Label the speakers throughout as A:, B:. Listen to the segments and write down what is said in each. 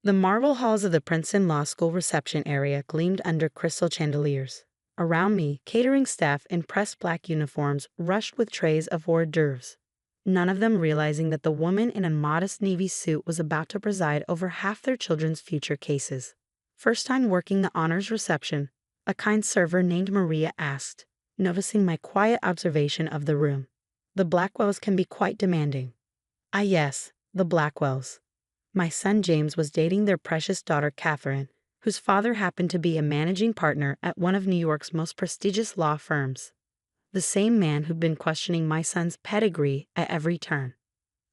A: The marble halls of the Princeton Law School reception area gleamed under crystal chandeliers. Around me, catering staff in pressed black uniforms rushed with trays of hors d'oeuvres, none of them realizing that the woman in a modest navy suit was about to preside over half their children's future cases. First time working the honors reception, a kind server named Maria asked, noticing my quiet observation of the room. The Blackwells can be quite demanding. Ah yes, the Blackwells. My son James was dating their precious daughter Catherine, whose father happened to be a managing partner at one of New York's most prestigious law firms. The same man who'd been questioning my son's pedigree at every turn.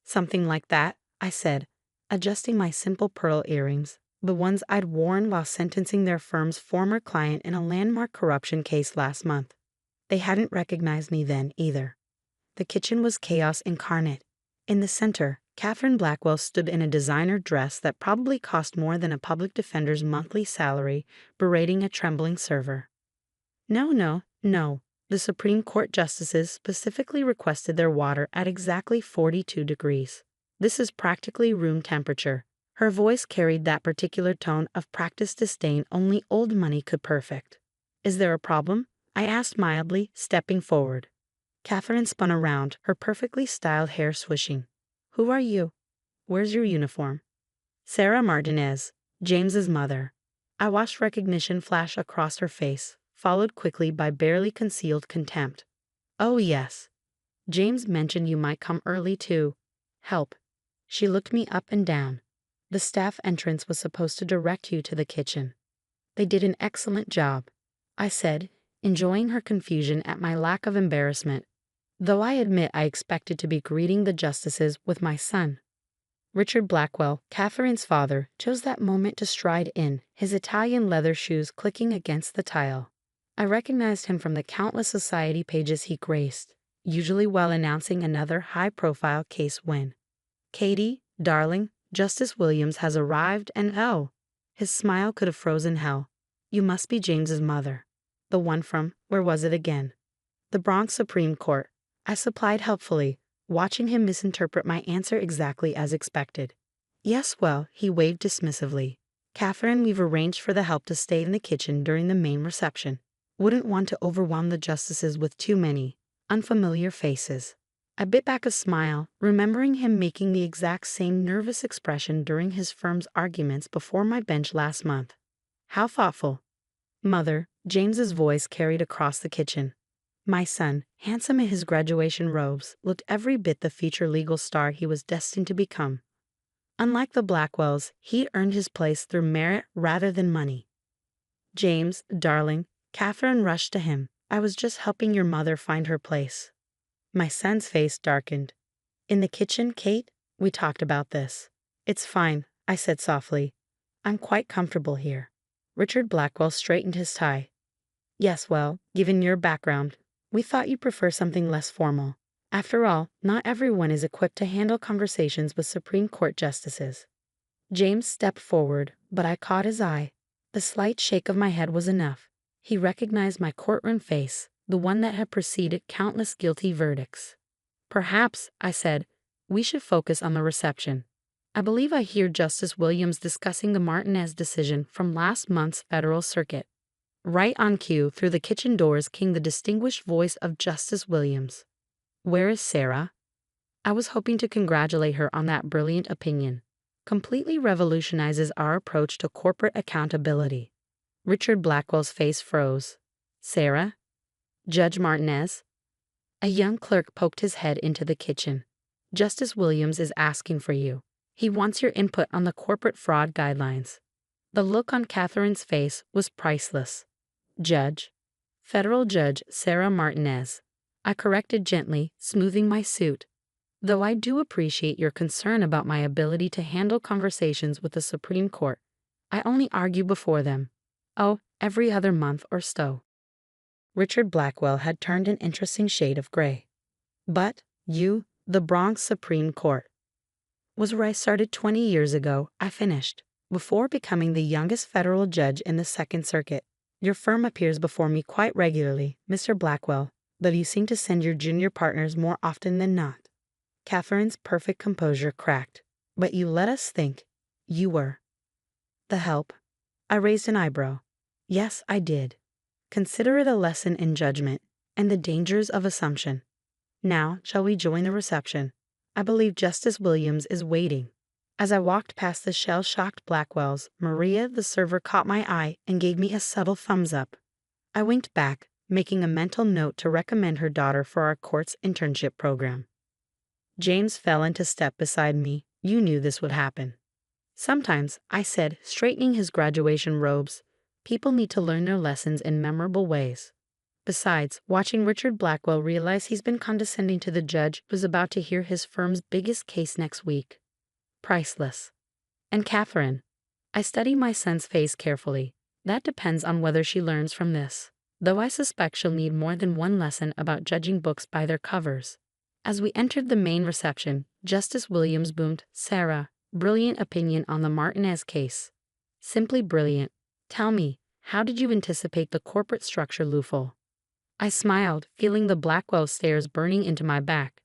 A: Something like that, I said, adjusting my simple pearl earrings, the ones I'd worn while sentencing their firm's former client in a landmark corruption case last month. They hadn't recognized me then either. The kitchen was chaos incarnate. In the center, Catherine Blackwell stood in a designer dress that probably cost more than a public defender's monthly salary, berating a trembling server. No. The Supreme Court justices specifically requested their water at exactly 42 degrees. This is practically room temperature. Her voice carried that particular tone of practiced disdain only old money could perfect. Is there a problem? I asked mildly, stepping forward. Catherine spun around, her perfectly styled hair swishing. Who are you? Where's your uniform? Sarah Martinez, James's mother. I watched recognition flash across her face, followed quickly by barely concealed contempt. Oh yes. James mentioned you might come early to help. She looked me up and down. The staff entrance was supposed to direct you to the kitchen. They did an excellent job, I said, enjoying her confusion at my lack of embarrassment, though I admit I expected to be greeting the justices with my son. Richard Blackwell, Catherine's father, chose that moment to stride in, his Italian leather shoes clicking against the tile. I recognized him from the countless society pages he graced, usually while announcing another high-profile case win. Katie, darling, Justice Williams has arrived and oh, his smile could have frozen hell. You must be James's mother. The one from, where was it again? The Bronx Supreme Court. I supplied helpfully, watching him misinterpret my answer exactly as expected. Yes, well, he waved dismissively. Catherine, we've arranged for the help to stay in the kitchen during the main reception. Wouldn't want to overwhelm the justices with too many unfamiliar faces. I bit back a smile, remembering him making the exact same nervous expression during his firm's arguments before my bench last month. How thoughtful. Mother, James's voice carried across the kitchen. My son, handsome in his graduation robes, looked every bit the future legal star he was destined to become. Unlike the Blackwells, he earned his place through merit rather than money. James, darling, Catherine rushed to him. I was just helping your mother find her place. My son's face darkened. In the kitchen, Kate? We talked about this. It's fine, I said softly. I'm quite comfortable here. Richard Blackwell straightened his tie. Yes, well, given your background, we thought you'd prefer something less formal. After all, not everyone is equipped to handle conversations with Supreme Court justices. James stepped forward, but I caught his eye. The slight shake of my head was enough. He recognized my courtroom face, the one that had preceded countless guilty verdicts. Perhaps, I said, we should focus on the reception. I believe I hear Justice Williams discussing the Martinez decision from last month's federal circuit. Right on cue, through the kitchen doors came the distinguished voice of Justice Williams. Where is Sarah? I was hoping to congratulate her on that brilliant opinion. Completely revolutionizes our approach to corporate accountability. Richard Blackwell's face froze. Sarah? Judge Martinez? A young clerk poked his head into the kitchen. Justice Williams is asking for you. He wants your input on the corporate fraud guidelines. The look on Catherine's face was priceless. Judge. Federal Judge Sarah Martinez. I corrected gently, smoothing my suit. Though I do appreciate your concern about my ability to handle conversations with the Supreme Court, I only argue before them. Oh, every other month or so. Richard Blackwell had turned an interesting shade of gray. But you, the Bronx Supreme Court, was where I started 20 years ago, I finished, before becoming the youngest federal judge in the Second Circuit. Your firm appears before me quite regularly, Mr. Blackwell, though you seem to send your junior partners more often than not. Catherine's perfect composure cracked. But you let us think. You were. The help? I raised an eyebrow. Yes, I did. Consider it a lesson in judgment and the dangers of assumption. Now, shall we join the reception? I believe Justice Williams is waiting. As I walked past the shell-shocked Blackwells, Maria, the server, caught my eye and gave me a subtle thumbs up. I winked back, making a mental note to recommend her daughter for our court's internship program. James fell into step beside me. You knew this would happen. Sometimes, I said, straightening his graduation robes, people need to learn their lessons in memorable ways. Besides, watching Richard Blackwell realize he's been condescending to the judge who's about to hear his firm's biggest case next week. Priceless. And Catherine. I study my son's face carefully. That depends on whether she learns from this, though I suspect she'll need more than one lesson about judging books by their covers. As we entered the main reception, Justice Williams boomed, "Sarah, brilliant opinion on the Martinez case. Simply brilliant. Tell me, how did you anticipate the corporate structure loophole?" I smiled, feeling the Blackwell stares burning into my back.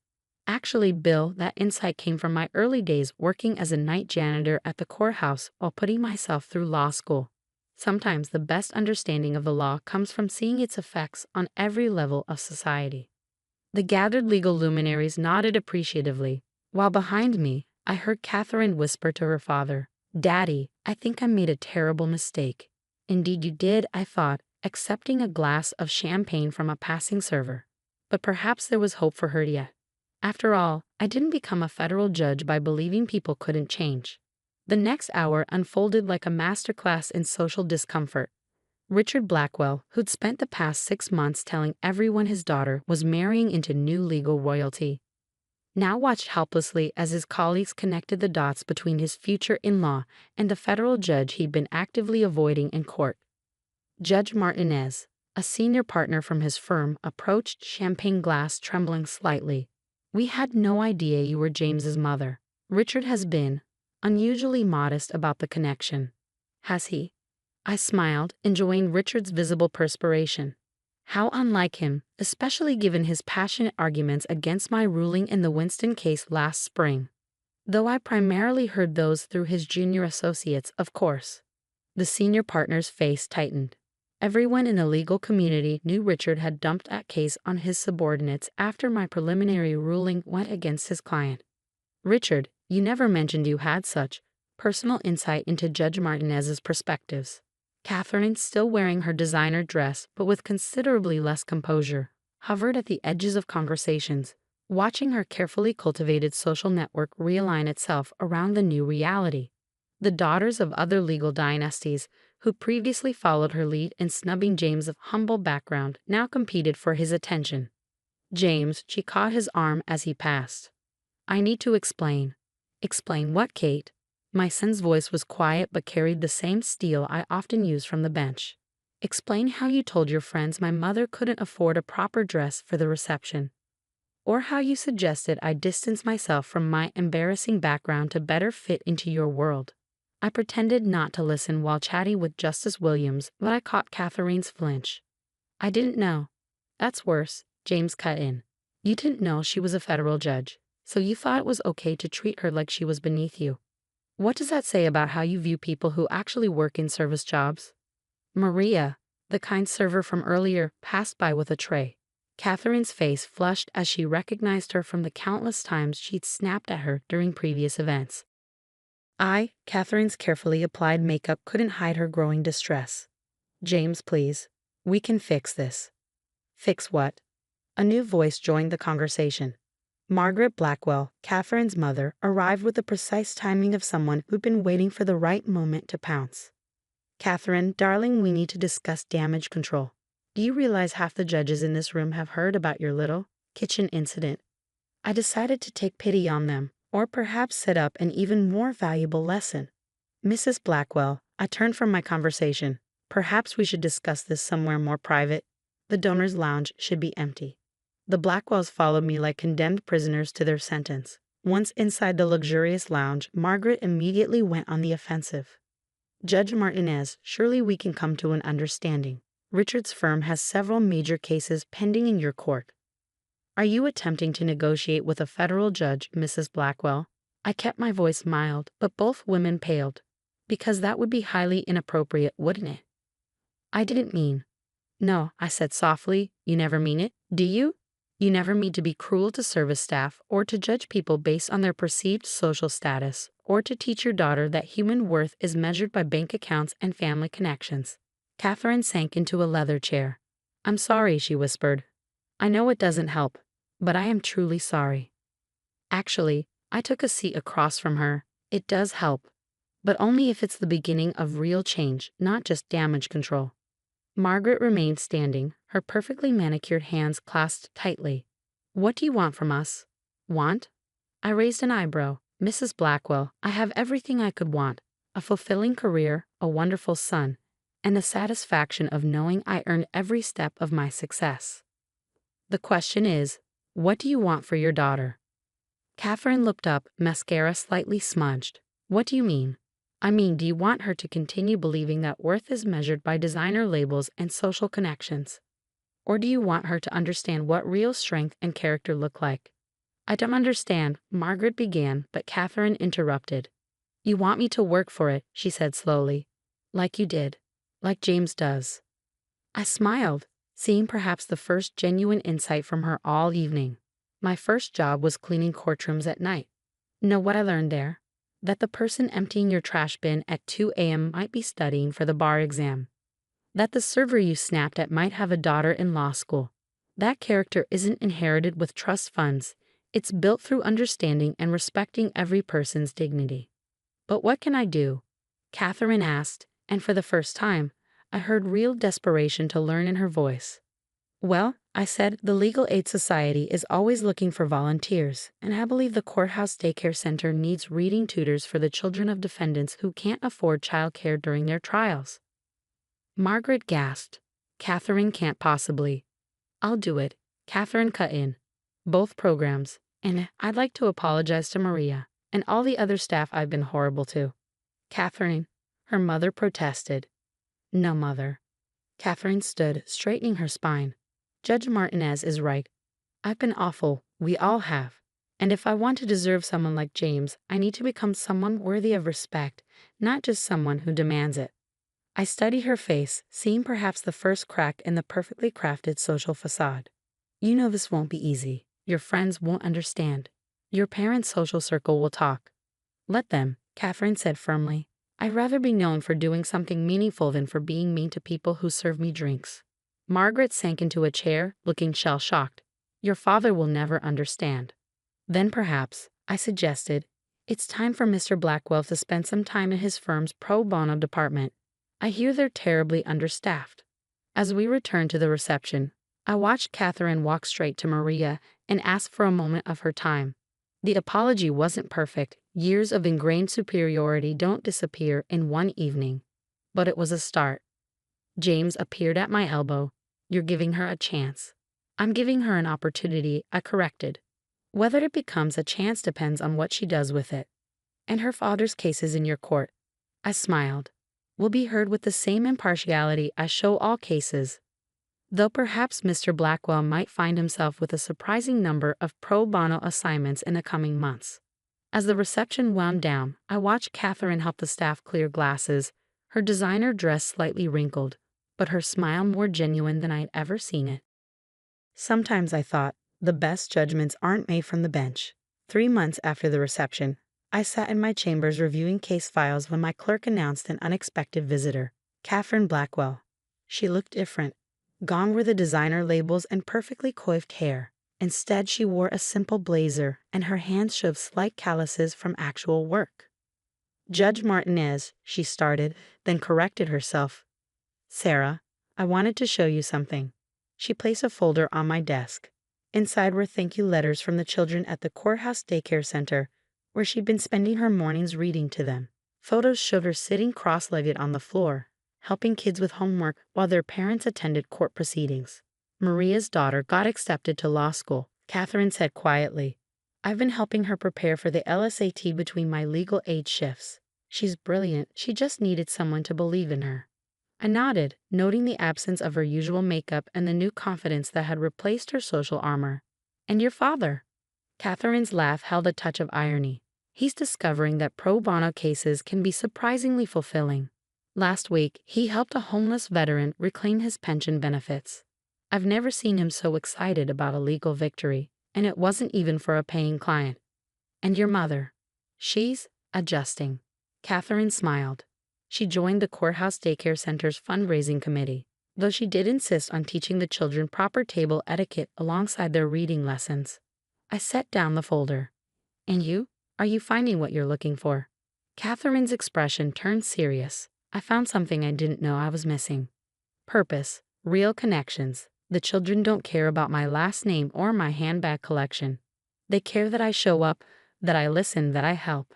A: Actually, Bill, that insight came from my early days working as a night janitor at the courthouse while putting myself through law school. Sometimes the best understanding of the law comes from seeing its effects on every level of society. The gathered legal luminaries nodded appreciatively, while behind me, I heard Catherine whisper to her father, "Daddy, I think I made a terrible mistake." Indeed you did, I thought, accepting a glass of champagne from a passing server. But perhaps there was hope for her yet. After all, I didn't become a federal judge by believing people couldn't change. The next hour unfolded like a masterclass in social discomfort. Richard Blackwell, who'd spent the past 6 months telling everyone his daughter was marrying into new legal royalty, now watched helplessly as his colleagues connected the dots between his future in-law and the federal judge he'd been actively avoiding in court. Judge Martinez, a senior partner from his firm, approached, champagne glass trembling slightly. "We had no idea you were James's mother." Richard has been unusually modest about the connection. Has he? I smiled, enjoying Richard's visible perspiration. How unlike him, especially given his passionate arguments against my ruling in the Winston case last spring. Though I primarily heard those through his junior associates, of course. The senior partner's face tightened. Everyone in the legal community knew Richard had dumped that case on his subordinates after my preliminary ruling went against his client. "Richard, you never mentioned you had such personal insight into Judge Martinez's perspectives." Catherine, still wearing her designer dress but with considerably less composure, hovered at the edges of conversations, watching her carefully cultivated social network realign itself around the new reality. The daughters of other legal dynasties, who previously followed her lead in snubbing James' humble background, now competed for his attention. "James," she caught his arm as he passed. "I need to explain." "Explain what, Kate?" My son's voice was quiet but carried the same steel I often use from the bench. "Explain how you told your friends my mother couldn't afford a proper dress for the reception. Or how you suggested I distance myself from my embarrassing background to better fit into your world." I pretended not to listen while chatting with Justice Williams, but I caught Catherine's flinch. "I didn't know." "That's worse," James cut in. "You didn't know she was a federal judge, so you thought it was okay to treat her like she was beneath you. What does that say about how you view people who actually work in service jobs?" Maria, the kind server from earlier, passed by with a tray. Catherine's face flushed as she recognized her from the countless times she'd snapped at her during previous events. Catherine's carefully applied makeup couldn't hide her growing distress. "James, please. We can fix this." "Fix what?" A new voice joined the conversation. Margaret Blackwell, Catherine's mother, arrived with the precise timing of someone who'd been waiting for the right moment to pounce. "Catherine, darling, we need to discuss damage control. Do you realize half the judges in this room have heard about your little kitchen incident?" I decided to take pity on them, or perhaps set up an even more valuable lesson. "Mrs. Blackwell," I turned from my conversation. "Perhaps we should discuss this somewhere more private. The donors' lounge should be empty." The Blackwells followed me like condemned prisoners to their sentence. Once inside the luxurious lounge, Margaret immediately went on the offensive. "Judge Martinez, surely we can come to an understanding. Richard's firm has several major cases pending in your court. Are you attempting to negotiate with a federal judge, Mrs. Blackwell?" I kept my voice mild, but both women paled. Because that would be highly inappropriate, wouldn't it? I didn't mean. No, I said softly, you never mean it, do you? You never mean to be cruel to service staff or to judge people based on their perceived social status or to teach your daughter that human worth is measured by bank accounts and family connections. Catherine sank into a leather chair. I'm sorry, she whispered. I know it doesn't help, but I am truly sorry. Actually, I took a seat across from her. It does help, but only if it's the beginning of real change, not just damage control. Margaret remained standing, her perfectly manicured hands clasped tightly. What do you want from us? Want? I raised an eyebrow. Mrs. Blackwell, I have everything I could want. A fulfilling career, a wonderful son, and the satisfaction of knowing I earned every step of my success. The question is, what do you want for your daughter? Catherine looked up, mascara slightly smudged. What do you mean? I mean, do you want her to continue believing that worth is measured by designer labels and social connections? Or do you want her to understand what real strength and character look like? I don't understand, Margaret began, but Catherine interrupted. You want me to work for it, she said slowly. Like you did. Like James does. I smiled, seeing perhaps the first genuine insight from her all evening. My first job was cleaning courtrooms at night. Know what I learned there? That the person emptying your trash bin at 2 a.m. might be studying for the bar exam. That the server you snapped at might have a daughter in law school. That character isn't inherited with trust funds. It's built through understanding and respecting every person's dignity. But what can I do? Catherine asked, and for the first time, I heard real desperation to learn in her voice. Well, I said, the Legal Aid Society is always looking for volunteers, and I believe the Courthouse Daycare Center needs reading tutors for the children of defendants who can't afford childcare during their trials. Margaret gasped. Catherine can't possibly. I'll do it, Catherine cut in. Both programs, and I'd like to apologize to Maria and all the other staff I've been horrible to. Catherine, her mother protested. No, mother. Catherine stood, straightening her spine. Judge Martinez is right. I've been awful, we all have. And if I want to deserve someone like James, I need to become someone worthy of respect, not just someone who demands it. I studied her face, seeing perhaps the first crack in the perfectly crafted social facade. You know this won't be easy. Your friends won't understand. Your parents' social circle will talk. Let them, Catherine said firmly. I'd rather be known for doing something meaningful than for being mean to people who serve me drinks. Margaret sank into a chair, looking shell-shocked. Your father will never understand. Then perhaps, I suggested, it's time for Mr. Blackwell to spend some time in his firm's pro bono department. I hear they're terribly understaffed. As we returned to the reception, I watched Catherine walk straight to Maria and ask for a moment of her time. The apology wasn't perfect. Years of ingrained superiority don't disappear in one evening. But it was a start. James appeared at my elbow. You're giving her a chance. I'm giving her an opportunity, I corrected. Whether it becomes a chance depends on what she does with it. And her father's case is in your court. I smiled. Will be heard with the same impartiality I show all cases. Though perhaps Mr. Blackwell might find himself with a surprising number of pro bono assignments in the coming months. As the reception wound down, I watched Catherine help the staff clear glasses, her designer dress slightly wrinkled, but her smile more genuine than I'd ever seen it. Sometimes I thought, the best judgments aren't made from the bench. 3 months after the reception, I sat in my chambers reviewing case files when my clerk announced an unexpected visitor, Catherine Blackwell. She looked different. Gone were the designer labels and perfectly coiffed hair. Instead, she wore a simple blazer, and her hands showed slight calluses from actual work. Judge Martinez, she started, then corrected herself. Sarah, I wanted to show you something. She placed a folder on my desk. Inside were thank you letters from the children at the Courthouse Daycare Center, where she'd been spending her mornings reading to them. Photos showed her sitting cross-legged on the floor, helping kids with homework while their parents attended court proceedings. Maria's daughter got accepted to law school, Catherine said quietly. I've been helping her prepare for the LSAT between my legal aid shifts. She's brilliant, she just needed someone to believe in her. I nodded, noting the absence of her usual makeup and the new confidence that had replaced her social armor. And your father? Catherine's laugh held a touch of irony. He's discovering that pro bono cases can be surprisingly fulfilling. Last week, he helped a homeless veteran reclaim his pension benefits. I've never seen him so excited about a legal victory, and it wasn't even for a paying client. And your mother? She's adjusting. Catherine smiled. She joined the courthouse daycare center's fundraising committee, though she did insist on teaching the children proper table etiquette alongside their reading lessons. I set down the folder. And you? Are you finding what you're looking for? Catherine's expression turned serious. I found something I didn't know I was missing. Purpose, real connections. The children don't care about my last name or my handbag collection. They care that I show up, that I listen, that I help.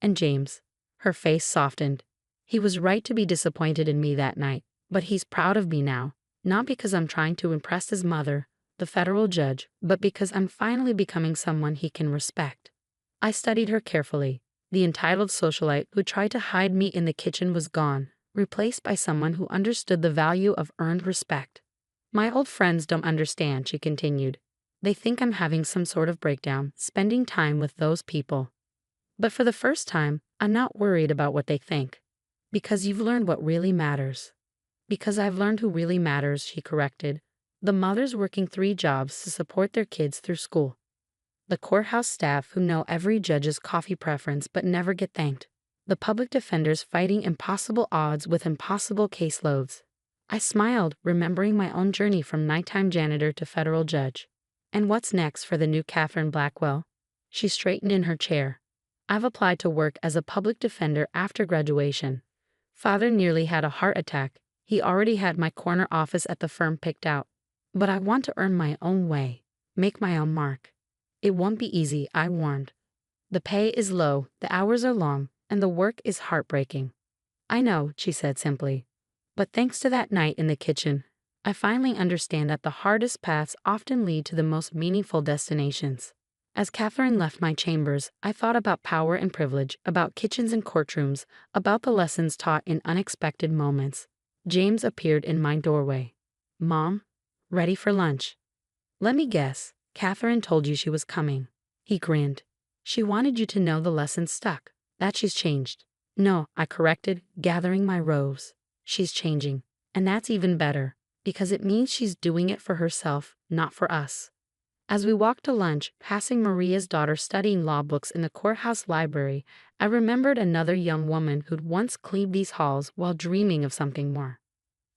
A: And James, her face softened. He was right to be disappointed in me that night, but he's proud of me now, not because I'm trying to impress his mother, the federal judge, but because I'm finally becoming someone he can respect. I studied her carefully. The entitled socialite who tried to hide me in the kitchen was gone, replaced by someone who understood the value of earned respect. My old friends don't understand, she continued. They think I'm having some sort of breakdown, spending time with those people. But for the first time, I'm not worried about what they think. Because you've learned what really matters. Because I've learned who really matters, she corrected. The mothers working 3 jobs to support their kids through school. The courthouse staff who know every judge's coffee preference but never get thanked. The public defenders fighting impossible odds with impossible caseloads. I smiled, remembering my own journey from nighttime janitor to federal judge. And what's next for the new Catherine Blackwell? She straightened in her chair. I've applied to work as a public defender after graduation. Father nearly had a heart attack. He already had my corner office at the firm picked out. But I want to earn my own way, make my own mark. It won't be easy, I warned. The pay is low, the hours are long, and the work is heartbreaking. I know, she said simply. But thanks to that night in the kitchen, I finally understand that the hardest paths often lead to the most meaningful destinations. As Catherine left my chambers, I thought about power and privilege, about kitchens and courtrooms, about the lessons taught in unexpected moments. James appeared in my doorway. Mom? Ready for lunch? Let me guess. Catherine told you she was coming. He grinned. She wanted you to know the lesson stuck, that she's changed. No, I corrected, gathering my robes. She's changing. And that's even better, because it means she's doing it for herself, not for us. As we walked to lunch, passing Maria's daughter studying law books in the courthouse library, I remembered another young woman who'd once cleaned these halls while dreaming of something more.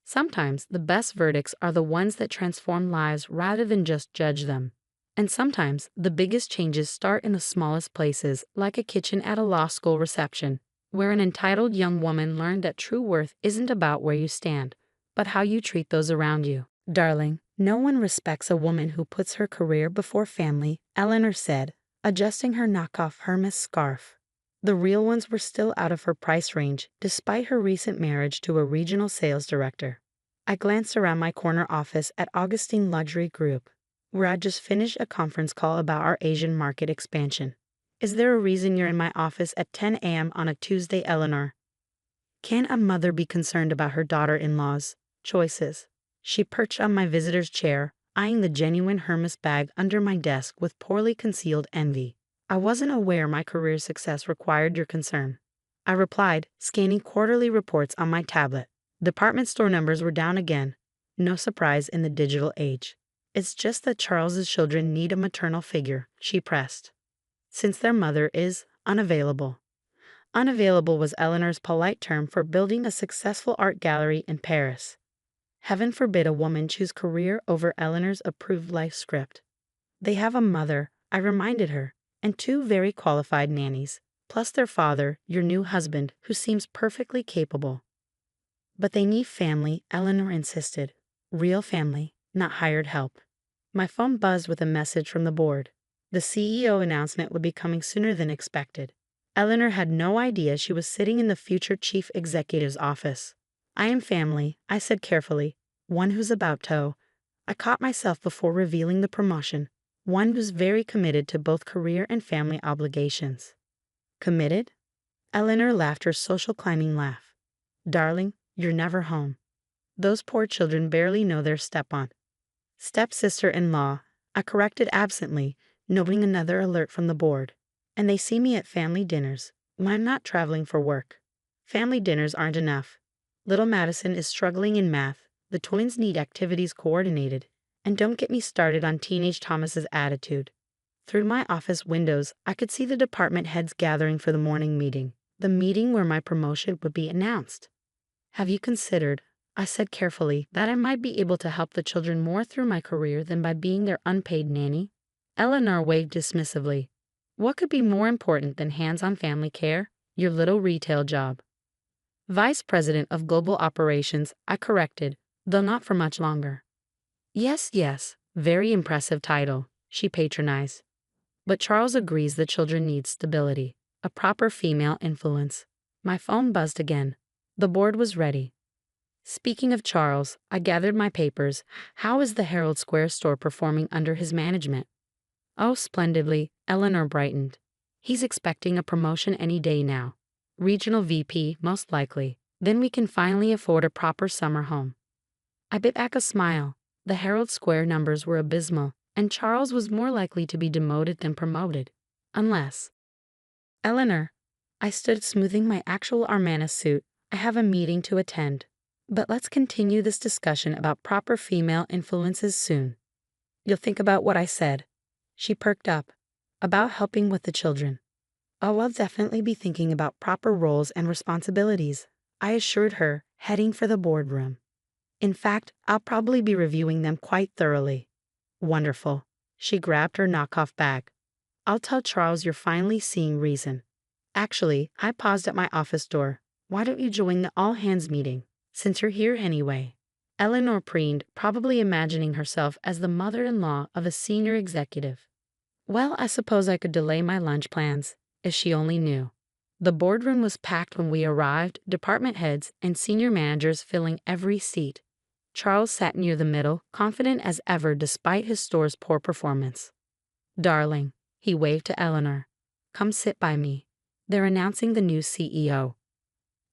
A: Sometimes the best verdicts are the ones that transform lives rather than just judge them. And sometimes the biggest changes start in the smallest places, like a kitchen at a law school reception, where an entitled young woman learned that true worth isn't about where you stand, but how you treat those around you. Darling, no one respects a woman who puts her career before family, Eleanor said, adjusting her knockoff Hermes scarf. The real ones were still out of her price range, despite her recent marriage to a regional sales director. I glanced around my corner office at Augustine Luxury Group, where I'd just finished a conference call about our Asian market expansion. Is there a reason you're in my office at 10 a.m. on a Tuesday, Eleanor? Can a mother be concerned about her daughter-in-law's choices? She perched on my visitor's chair, eyeing the genuine Hermes bag under my desk with poorly concealed envy. I wasn't aware my career success required your concern. I replied, scanning quarterly reports on my tablet. Department store numbers were down again. No surprise in the digital age. It's just that Charles's children need a maternal figure, she pressed. Since their mother is unavailable. Unavailable was Eleanor's polite term for building a successful art gallery in Paris. Heaven forbid a woman choose career over Eleanor's approved life script. They have a mother, I reminded her, and 2 very qualified nannies, plus their father, your new husband, who seems perfectly capable. But they need family, Eleanor insisted. Real family, not hired help. My phone buzzed with a message from the board. The CEO announcement would be coming sooner than expected. Eleanor had no idea she was sitting in the future chief executive's office. I am family, I said carefully, one who's about to. I caught myself before revealing the promotion, one who's very committed to both career and family obligations. Committed? Eleanor laughed her social climbing laugh. Darling, you're never home. Those poor children barely know their step-on. Stepsister-in-law, I corrected absently, noting another alert from the board. And they see me at family dinners. I'm not traveling for work. Family dinners aren't enough. Little Madison is struggling in math. The twins need activities coordinated. And don't get me started on teenage Thomas's attitude. Through my office windows, I could see the department heads gathering for the morning meeting, the meeting where my promotion would be announced. Have you considered, I said carefully, that I might be able to help the children more through my career than by being their unpaid nanny? Eleanor waved dismissively. What could be more important than hands-on family care? Your little retail job. Vice President of Global Operations, I corrected, though not for much longer. Yes, very impressive title, she patronized. But Charles agrees the children need stability, a proper female influence. My phone buzzed again. The board was ready. Speaking of Charles, I gathered my papers. How is the Herald Square store performing under his management? Oh, splendidly, Eleanor brightened. He's expecting a promotion any day now. Regional VP, most likely. Then we can finally afford a proper summer home. I bit back a smile. The Herald Square numbers were abysmal, and Charles was more likely to be demoted than promoted. Unless. Eleanor. I stood smoothing my actual Armana suit. I have a meeting to attend. But let's continue this discussion about proper female influences soon. You'll think about what I said. She perked up. About helping with the children. Oh, I'll definitely be thinking about proper roles and responsibilities, I assured her, heading for the boardroom. In fact, I'll probably be reviewing them quite thoroughly. Wonderful. She grabbed her knockoff bag. I'll tell Charles you're finally seeing reason. Actually, I paused at my office door. Why don't you join the all-hands meeting, since you're here anyway? Eleanor preened, probably imagining herself as the mother-in-law of a senior executive. Well, I suppose I could delay my lunch plans, if she only knew. The boardroom was packed when we arrived, department heads and senior managers filling every seat. Charles sat near the middle, confident as ever despite his store's poor performance. Darling, he waved to Eleanor. Come sit by me. They're announcing the new CEO.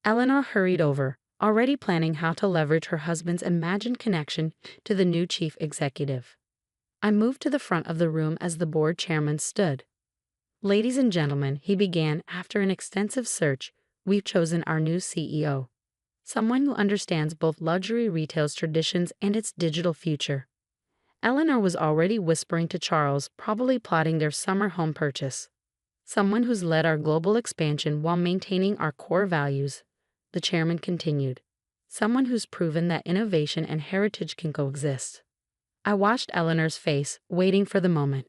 A: Eleanor hurried over, already planning how to leverage her husband's imagined connection to the new chief executive. I moved to the front of the room as the board chairman stood. Ladies and gentlemen, he began, after an extensive search, we've chosen our new CEO. Someone who understands both luxury retail's traditions and its digital future. Eleanor was already whispering to Charles, probably plotting their summer home purchase. Someone who's led our global expansion while maintaining our core values, the chairman continued. Someone who's proven that innovation and heritage can coexist. I watched Eleanor's face, waiting for the moment.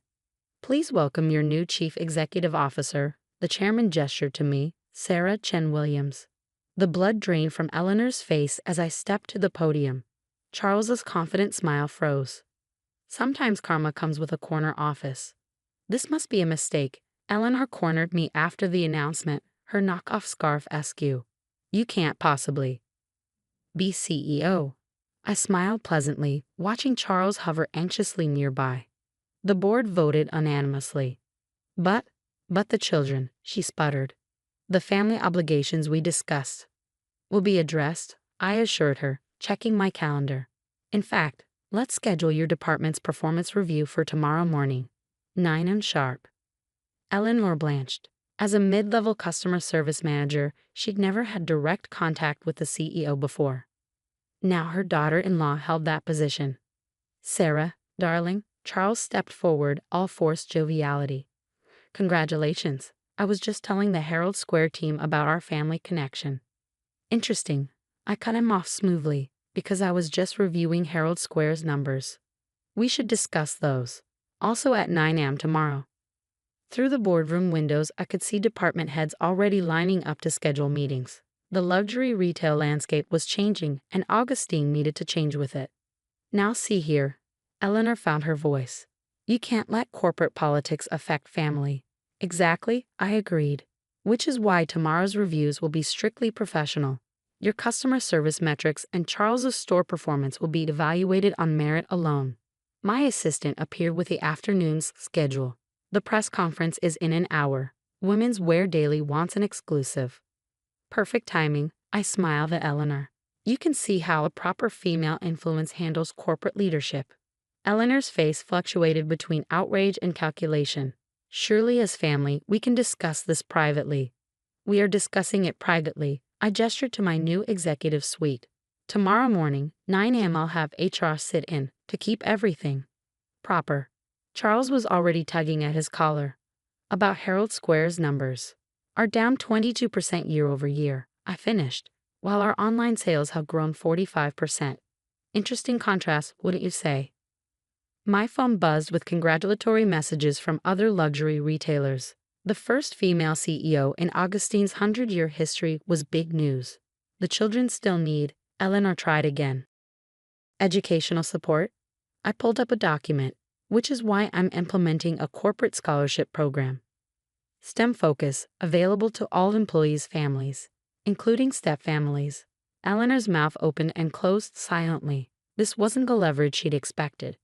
A: Please welcome your new chief executive officer, the chairman gestured to me, Sarah Chen Williams. The blood drained from Eleanor's face as I stepped to the podium. Charles's confident smile froze. Sometimes karma comes with a corner office. This must be a mistake. Eleanor cornered me after the announcement, her knockoff scarf askew. You can't possibly be CEO. I smiled pleasantly, watching Charles hover anxiously nearby. The board voted unanimously. But the children, she sputtered. The family obligations we discussed will be addressed, I assured her, checking my calendar. In fact, let's schedule your department's performance review for tomorrow morning, 9 a.m. sharp. Eleanor blanched. As a mid-level customer service manager, she'd never had direct contact with the CEO before. Now her daughter-in-law held that position. Sarah, darling, Charles stepped forward, all forced joviality. Congratulations. I was just telling the Herald Square team about our family connection. Interesting. I cut him off smoothly, because I was just reviewing Herald Square's numbers. We should discuss those. Also at 9 a.m. tomorrow. Through the boardroom windows, I could see department heads already lining up to schedule meetings. The luxury retail landscape was changing, and Augustine needed to change with it. Now see here. Eleanor found her voice. You can't let corporate politics affect family. Exactly, I agreed. Which is why tomorrow's reviews will be strictly professional. Your customer service metrics and Charles's store performance will be evaluated on merit alone. My assistant appeared with the afternoon's schedule. The press conference is in an hour. Women's Wear Daily wants an exclusive. Perfect timing, I smiled at Eleanor. You can see how a proper female influence handles corporate leadership. Eleanor's face fluctuated between outrage and calculation. Surely as family, we can discuss this privately. We are discussing it privately. I gestured to my new executive suite. Tomorrow morning, 9 a.m. I'll have HR sit in to keep everything proper. Charles was already tugging at his collar. About Herald Square's numbers are down 22% year over year, I finished, while our online sales have grown 45%. Interesting contrast, wouldn't you say? My phone buzzed with congratulatory messages from other luxury retailers. The first female CEO in Augustine's 100-year history was big news. The children still need, Eleanor tried again. Educational support? I pulled up a document, which is why I'm implementing a corporate scholarship program. STEM focus, available to all employees' families, including step families. Eleanor's mouth opened and closed silently. This wasn't the leverage she'd expected.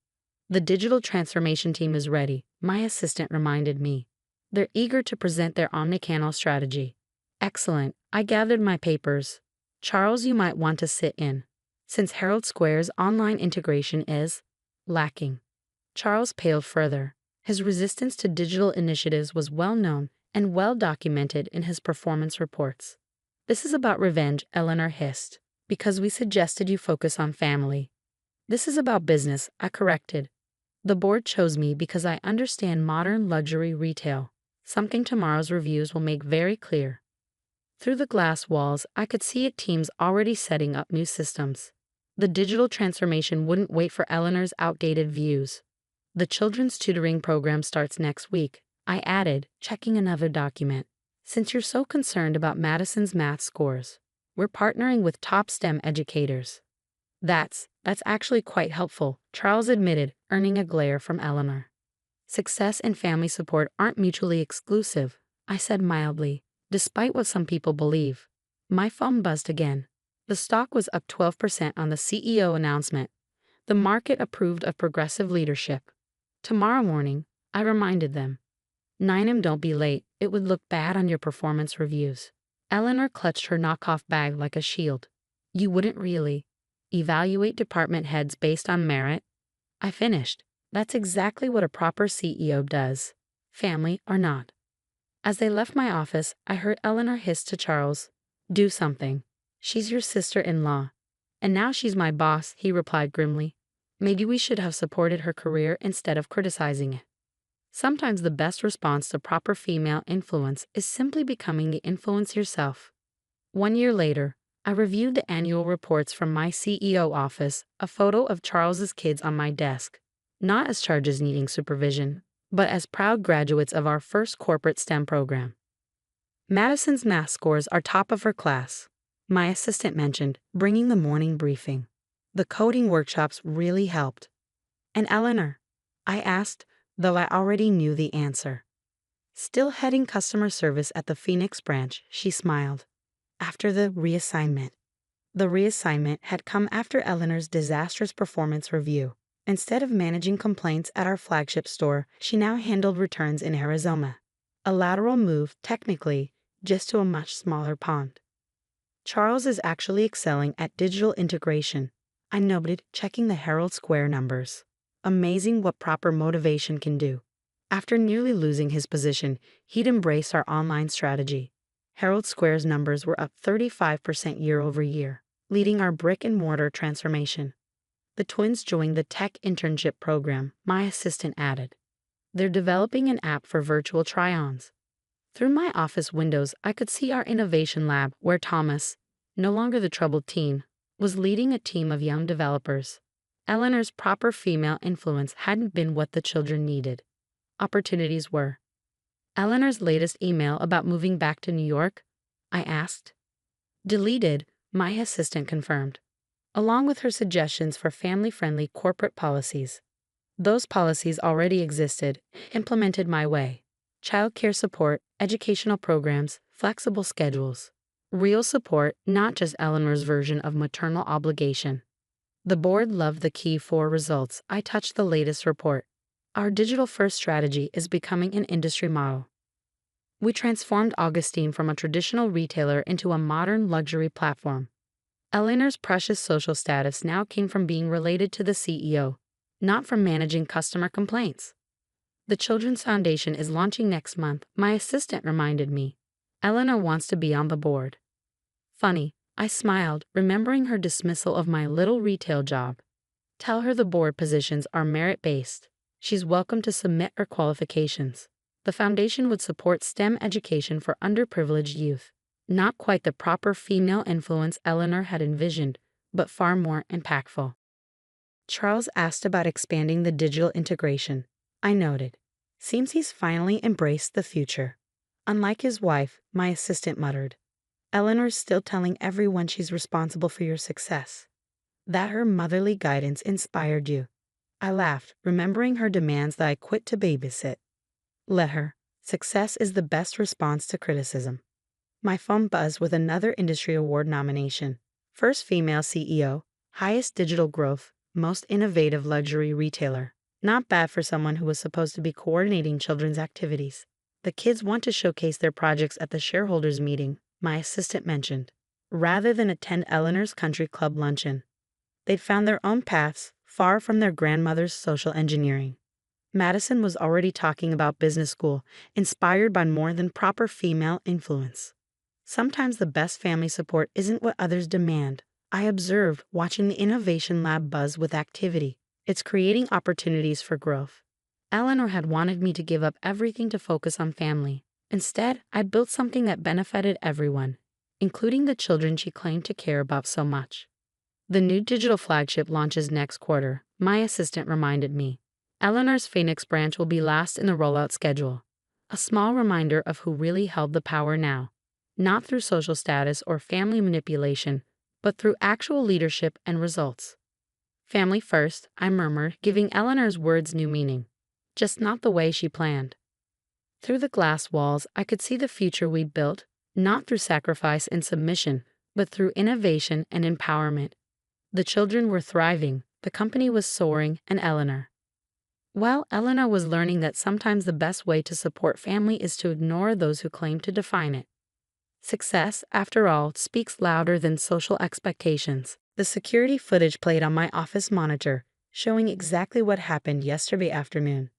A: The digital transformation team is ready, my assistant reminded me. They're eager to present their omnichannel strategy. Excellent, I gathered my papers. Charles, you might want to sit in, since Herald Square's online integration is lacking. Charles paled further. His resistance to digital initiatives was well known and well documented in his performance reports. This is about revenge, Eleanor hissed, because we suggested you focus on family. This is about business, I corrected. The board chose me because I understand modern luxury retail, something tomorrow's reviews will make very clear. Through the glass walls, I could see teams already setting up new systems. The digital transformation wouldn't wait for Eleanor's outdated views. The children's tutoring program starts next week, I added, checking another document. Since you're so concerned about Madison's math scores, we're partnering with top STEM educators. That's actually quite helpful, Charles admitted, earning a glare from Eleanor. Success and family support aren't mutually exclusive, I said mildly, despite what some people believe. My phone buzzed again. The stock was up 12% on the CEO announcement. The market approved of progressive leadership. Tomorrow morning, I reminded them. 9 a.m. Don't be late, it would look bad on your performance reviews. Eleanor clutched her knockoff bag like a shield. You wouldn't really evaluate department heads based on merit? I finished. That's exactly what a proper CEO does, family or not. As they left my office, I heard Eleanor hiss to Charles, do something. She's your sister-in-law. And now she's my boss, he replied grimly. Maybe we should have supported her career instead of criticizing it. Sometimes the best response to proper female influence is simply becoming the influence yourself. 1 year later, I reviewed the annual reports from my CEO office, a photo of Charles's kids on my desk, not as charges needing supervision, but as proud graduates of our first corporate STEM program. Madison's math scores are top of her class, my assistant mentioned, bringing the morning briefing. The coding workshops really helped. And Eleanor? I asked, though I already knew the answer. Still heading customer service at the Phoenix branch, she smiled. After the reassignment. The reassignment had come after Eleanor's disastrous performance review. Instead of managing complaints at our flagship store, she now handled returns in Arizona. A lateral move, technically, just to a much smaller pond. Charles is actually excelling at digital integration, I noted, checking the Herald Square numbers. Amazing what proper motivation can do. After nearly losing his position, he'd embraced our online strategy. Herald Square's numbers were up 35% year over year, leading our brick-and-mortar transformation. The twins joined the tech internship program, my assistant added. They're developing an app for virtual try-ons. Through my office windows, I could see our innovation lab where Thomas, no longer the troubled teen, was leading a team of young developers. Eleanor's proper female influence hadn't been what the children needed. Opportunities were. Eleanor's latest email about moving back to New York? I asked. Deleted, my assistant confirmed, along with her suggestions for family-friendly corporate policies. Those policies already existed, implemented my way. Childcare support, educational programs, flexible schedules. Real support, not just Eleanor's version of maternal obligation. The board loved the key 4 results. I touched the latest report. Our digital-first strategy is becoming an industry model. We transformed Augustine from a traditional retailer into a modern luxury platform. Eleanor's precious social status now came from being related to the CEO, not from managing customer complaints. The Children's Foundation is launching next month, my assistant reminded me. Eleanor wants to be on the board. Funny, I smiled, remembering her dismissal of my little retail job. Tell her the board positions are merit-based. She's welcome to submit her qualifications. The foundation would support STEM education for underprivileged youth. Not quite the proper female influence Eleanor had envisioned, but far more impactful. Charles asked about expanding the digital integration. I noted. Seems he's finally embraced the future. Unlike his wife, my assistant muttered. Eleanor's still telling everyone she's responsible for your success. That her motherly guidance inspired you. I laughed, remembering her demands that I quit to babysit. Let her. Success is the best response to criticism. My phone buzzed with another industry award nomination. First female CEO, highest digital growth, most innovative luxury retailer. Not bad for someone who was supposed to be coordinating children's activities. The kids want to showcase their projects at the shareholders meeting, my assistant mentioned, rather than attend Eleanor's country club luncheon. They'd found their own paths, far from their grandmother's social engineering. Madison was already talking about business school, inspired by more than proper female influence. Sometimes the best family support isn't what others demand. I observed, watching the innovation lab buzz with activity. It's creating opportunities for growth. Eleanor had wanted me to give up everything to focus on family. Instead, I built something that benefited everyone, including the children she claimed to care about so much. The new digital flagship launches next quarter, my assistant reminded me. Eleanor's Phoenix branch will be last in the rollout schedule. A small reminder of who really held the power now. Not through social status or family manipulation, but through actual leadership and results. Family first, I murmured, giving Eleanor's words new meaning. Just not the way she planned. Through the glass walls, I could see the future we'd built, not through sacrifice and submission, but through innovation and empowerment. The children were thriving, the company was soaring, and Eleanor. Well, Eleanor was learning that sometimes the best way to support family is to ignore those who claim to define it. Success, after all, speaks louder than social expectations. The security footage played on my office monitor, showing exactly what happened yesterday afternoon.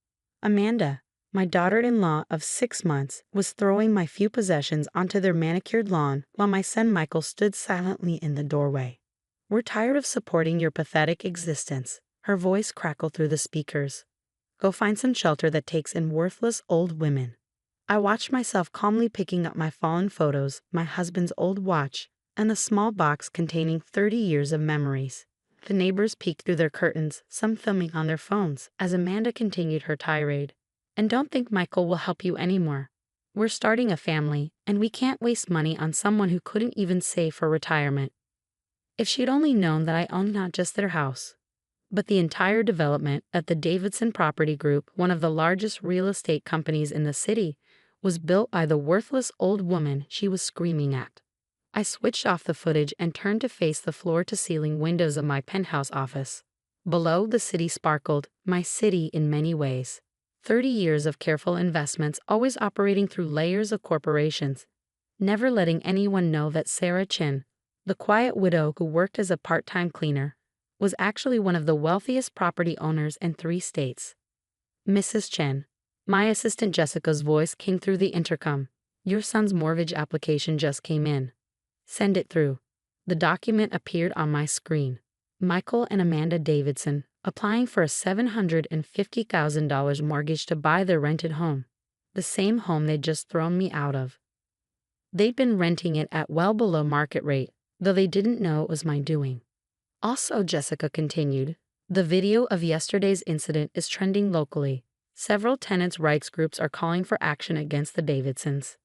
A: Amanda, my daughter-in-law of 6 months, was throwing my few possessions onto their manicured lawn while my son Michael stood silently in the doorway. We're tired of supporting your pathetic existence, her voice crackled through the speakers. Go find some shelter that takes in worthless old women. I watched myself calmly picking up my fallen photos, my husband's old watch, and a small box containing 30 years of memories. The neighbors peeked through their curtains, some filming on their phones, as Amanda continued her tirade. And don't think Michael will help you anymore. We're starting a family, and we can't waste money on someone who couldn't even save for retirement. If she'd only known that I owned not just their house, but the entire development at the Davidson Property Group, one of the largest real estate companies in the city, was built by the worthless old woman she was screaming at. I switched off the footage and turned to face the floor-to-ceiling windows of my penthouse office. Below, the city sparkled, my city in many ways. 30 years of careful investments, always operating through layers of corporations, never letting anyone know that Sarah Chin, the quiet widow who worked as a part-time cleaner, was actually one of the wealthiest property owners in 3 states. Mrs. Chen, my assistant Jessica's voice came through the intercom. Your son's mortgage application just came in. Send it through. The document appeared on my screen. Michael and Amanda Davidson, applying for a $750,000 mortgage to buy their rented home. The same home they'd just thrown me out of. They'd been renting it at well below market rate, though they didn't know it was my doing. Also, Jessica continued, the video of yesterday's incident is trending locally. Several tenants' rights groups are calling for action against the Davidsons.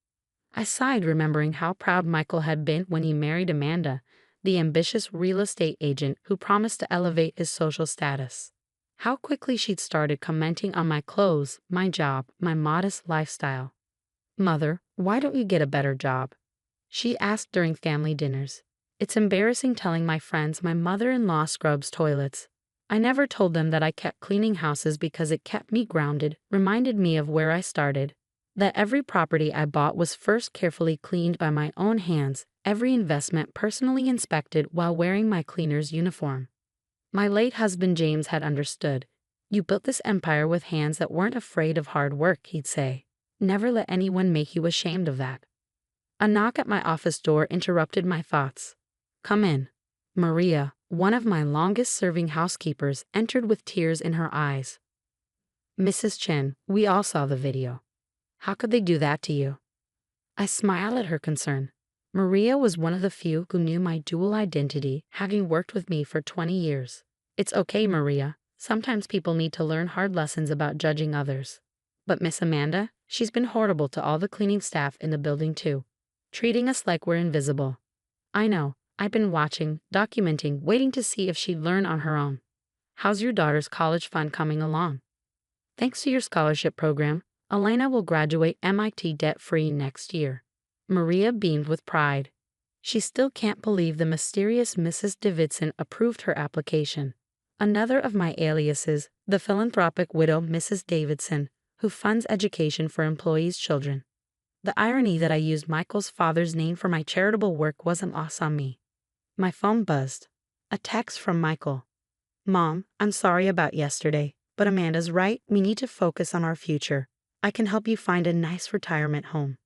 A: I sighed, remembering how proud Michael had been when he married Amanda, the ambitious real estate agent who promised to elevate his social status. How quickly she'd started commenting on my clothes, my job, my modest lifestyle. Mother, why don't you get a better job? She asked during family dinners. It's embarrassing telling my friends my mother-in-law scrubs toilets. I never told them that I kept cleaning houses because it kept me grounded, reminded me of where I started. That every property I bought was first carefully cleaned by my own hands, every investment personally inspected while wearing my cleaner's uniform. My late husband James had understood. You built this empire with hands that weren't afraid of hard work, he'd say. Never let anyone make you ashamed of that. A knock at my office door interrupted my thoughts. Come in. Maria, one of my longest-serving housekeepers, entered with tears in her eyes. Mrs. Chen, we all saw the video. How could they do that to you? I smiled at her concern. Maria was one of the few who knew my dual identity, having worked with me for 20 years. It's okay, Maria. Sometimes people need to learn hard lessons about judging others. But Miss Amanda, she's been horrible to all the cleaning staff in the building too, treating us like we're invisible. I know, I've been watching, documenting, waiting to see if she'd learn on her own. How's your daughter's college fund coming along? Thanks to your scholarship program, Elena will graduate MIT debt-free next year. Maria beamed with pride. She still can't believe the mysterious Mrs. Davidson approved her application. Another of my aliases, the philanthropic widow Mrs. Davidson, who funds education for employees' children. The irony that I used Michael's father's name for my charitable work wasn't lost on me. My phone buzzed. A text from Michael. Mom, I'm sorry about yesterday, but Amanda's right, we need to focus on our future. I can help you find a nice retirement home.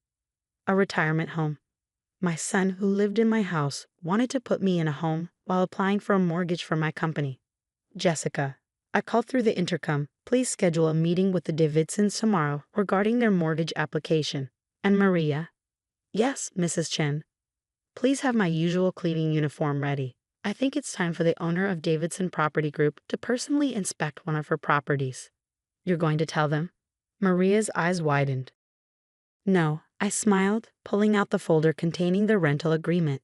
A: A retirement home. My son, who lived in my house, wanted to put me in a home while applying for a mortgage for my company. Jessica, I called through the intercom. Please schedule a meeting with the Davidsons tomorrow regarding their mortgage application. And Maria? Yes, Mrs. Chen. Please have my usual cleaning uniform ready. I think it's time for the owner of Davidson Property Group to personally inspect one of her properties. You're going to tell them? Maria's eyes widened. No, I smiled, pulling out the folder containing the rental agreement.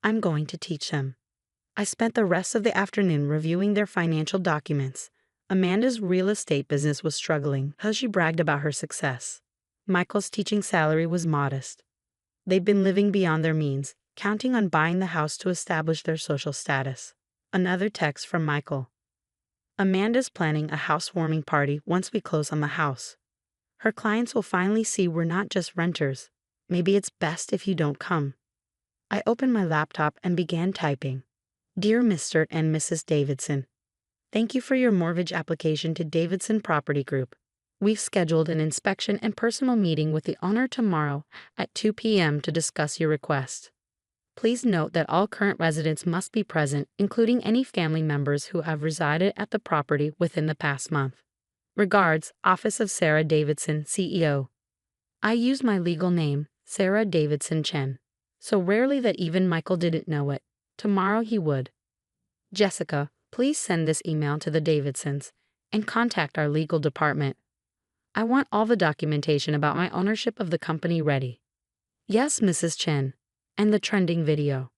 A: I'm going to teach them. I spent the rest of the afternoon reviewing their financial documents. Amanda's real estate business was struggling because she bragged about her success. Michael's teaching salary was modest. They'd been living beyond their means, counting on buying the house to establish their social status. Another text from Michael. Amanda's planning a housewarming party once we close on the house. Her clients will finally see we're not just renters. Maybe it's best if you don't come. I opened my laptop and began typing. Dear Mr. and Mrs. Davidson, thank you for your mortgage application to Davidson Property Group. We've scheduled an inspection and personal meeting with the owner tomorrow at 2 p.m. to discuss your request. Please note that all current residents must be present, including any family members who have resided at the property within the past month. Regards, Office of Sarah Davidson, CEO. I use my legal name, Sarah Davidson Chen, so rarely that even Michael didn't know it. Tomorrow he would. Jessica, please send this email to the Davidsons and contact our legal department. I want all the documentation about my ownership of the company ready. Yes, Mrs. Chen. And the trending video.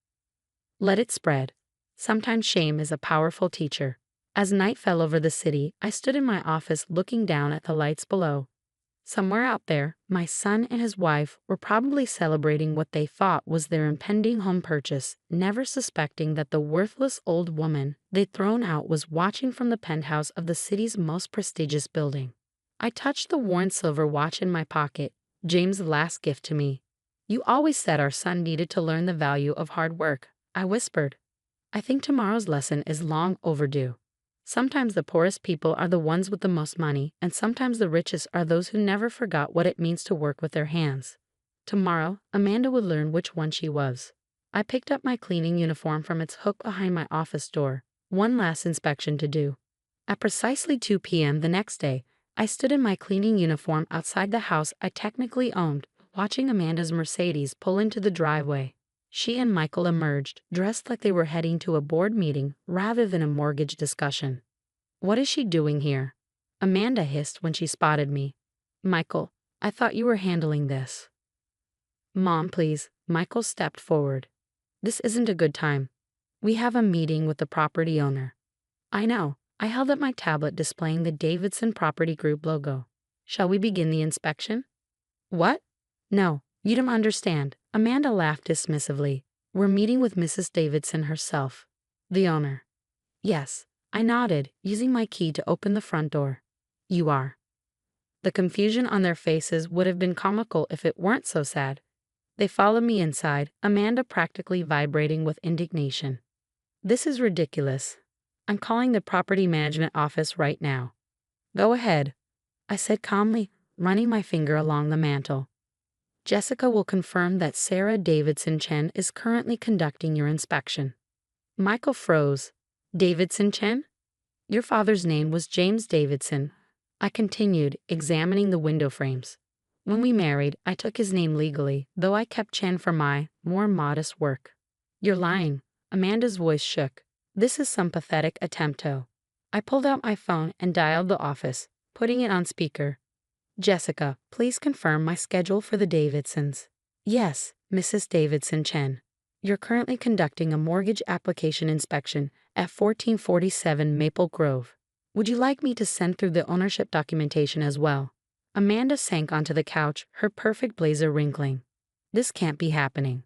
A: Let it spread. Sometimes shame is a powerful teacher. As night fell over the city, I stood in my office looking down at the lights below. Somewhere out there, my son and his wife were probably celebrating what they thought was their impending home purchase, never suspecting that the worthless old woman they'd thrown out was watching from the penthouse of the city's most prestigious building. I touched the worn silver watch in my pocket, James' last gift to me. You always said our son needed to learn the value of hard work, I whispered. I think tomorrow's lesson is long overdue. Sometimes the poorest people are the ones with the most money, and sometimes the richest are those who never forgot what it means to work with their hands. Tomorrow, Amanda would learn which one she was. I picked up my cleaning uniform from its hook behind my office door, one last inspection to do. At precisely 2 p.m. the next day, I stood in my cleaning uniform outside the house I technically owned, watching Amanda's Mercedes pull into the driveway. She and Michael emerged, dressed like they were heading to a board meeting rather than a mortgage discussion. What is she doing here? Amanda hissed when she spotted me. Michael, I thought you were handling this. Mom, please. Michael stepped forward. This isn't a good time. We have a meeting with the property owner. I know. I held up my tablet displaying the Davidson Property Group logo. Shall we begin the inspection? What? No, you don't understand. Amanda laughed dismissively. We're meeting with Mrs. Davidson herself, the owner. Yes, I nodded, using my key to open the front door. You are. The confusion on their faces would have been comical if it weren't so sad. They followed me inside, Amanda practically vibrating with indignation. This is ridiculous. I'm calling the property management office right now. Go ahead, I said calmly, running my finger along the mantle. Jessica will confirm that Sarah Davidson Chen is currently conducting your inspection. Michael froze. Davidson Chen? Your father's name was James Davidson. I continued, examining the window frames. When we married, I took his name legally, though I kept Chen for my more modest work. You're lying. Amanda's voice shook. This is some pathetic attempt to. I pulled out my phone and dialed the office, putting it on speaker. Jessica, please confirm my schedule for the Davidsons. Yes, Mrs. Davidson Chen. You're currently conducting a mortgage application inspection at 1447 Maple Grove. Would you like me to send through the ownership documentation as well? Amanda sank onto the couch, her perfect blazer wrinkling. This can't be happening.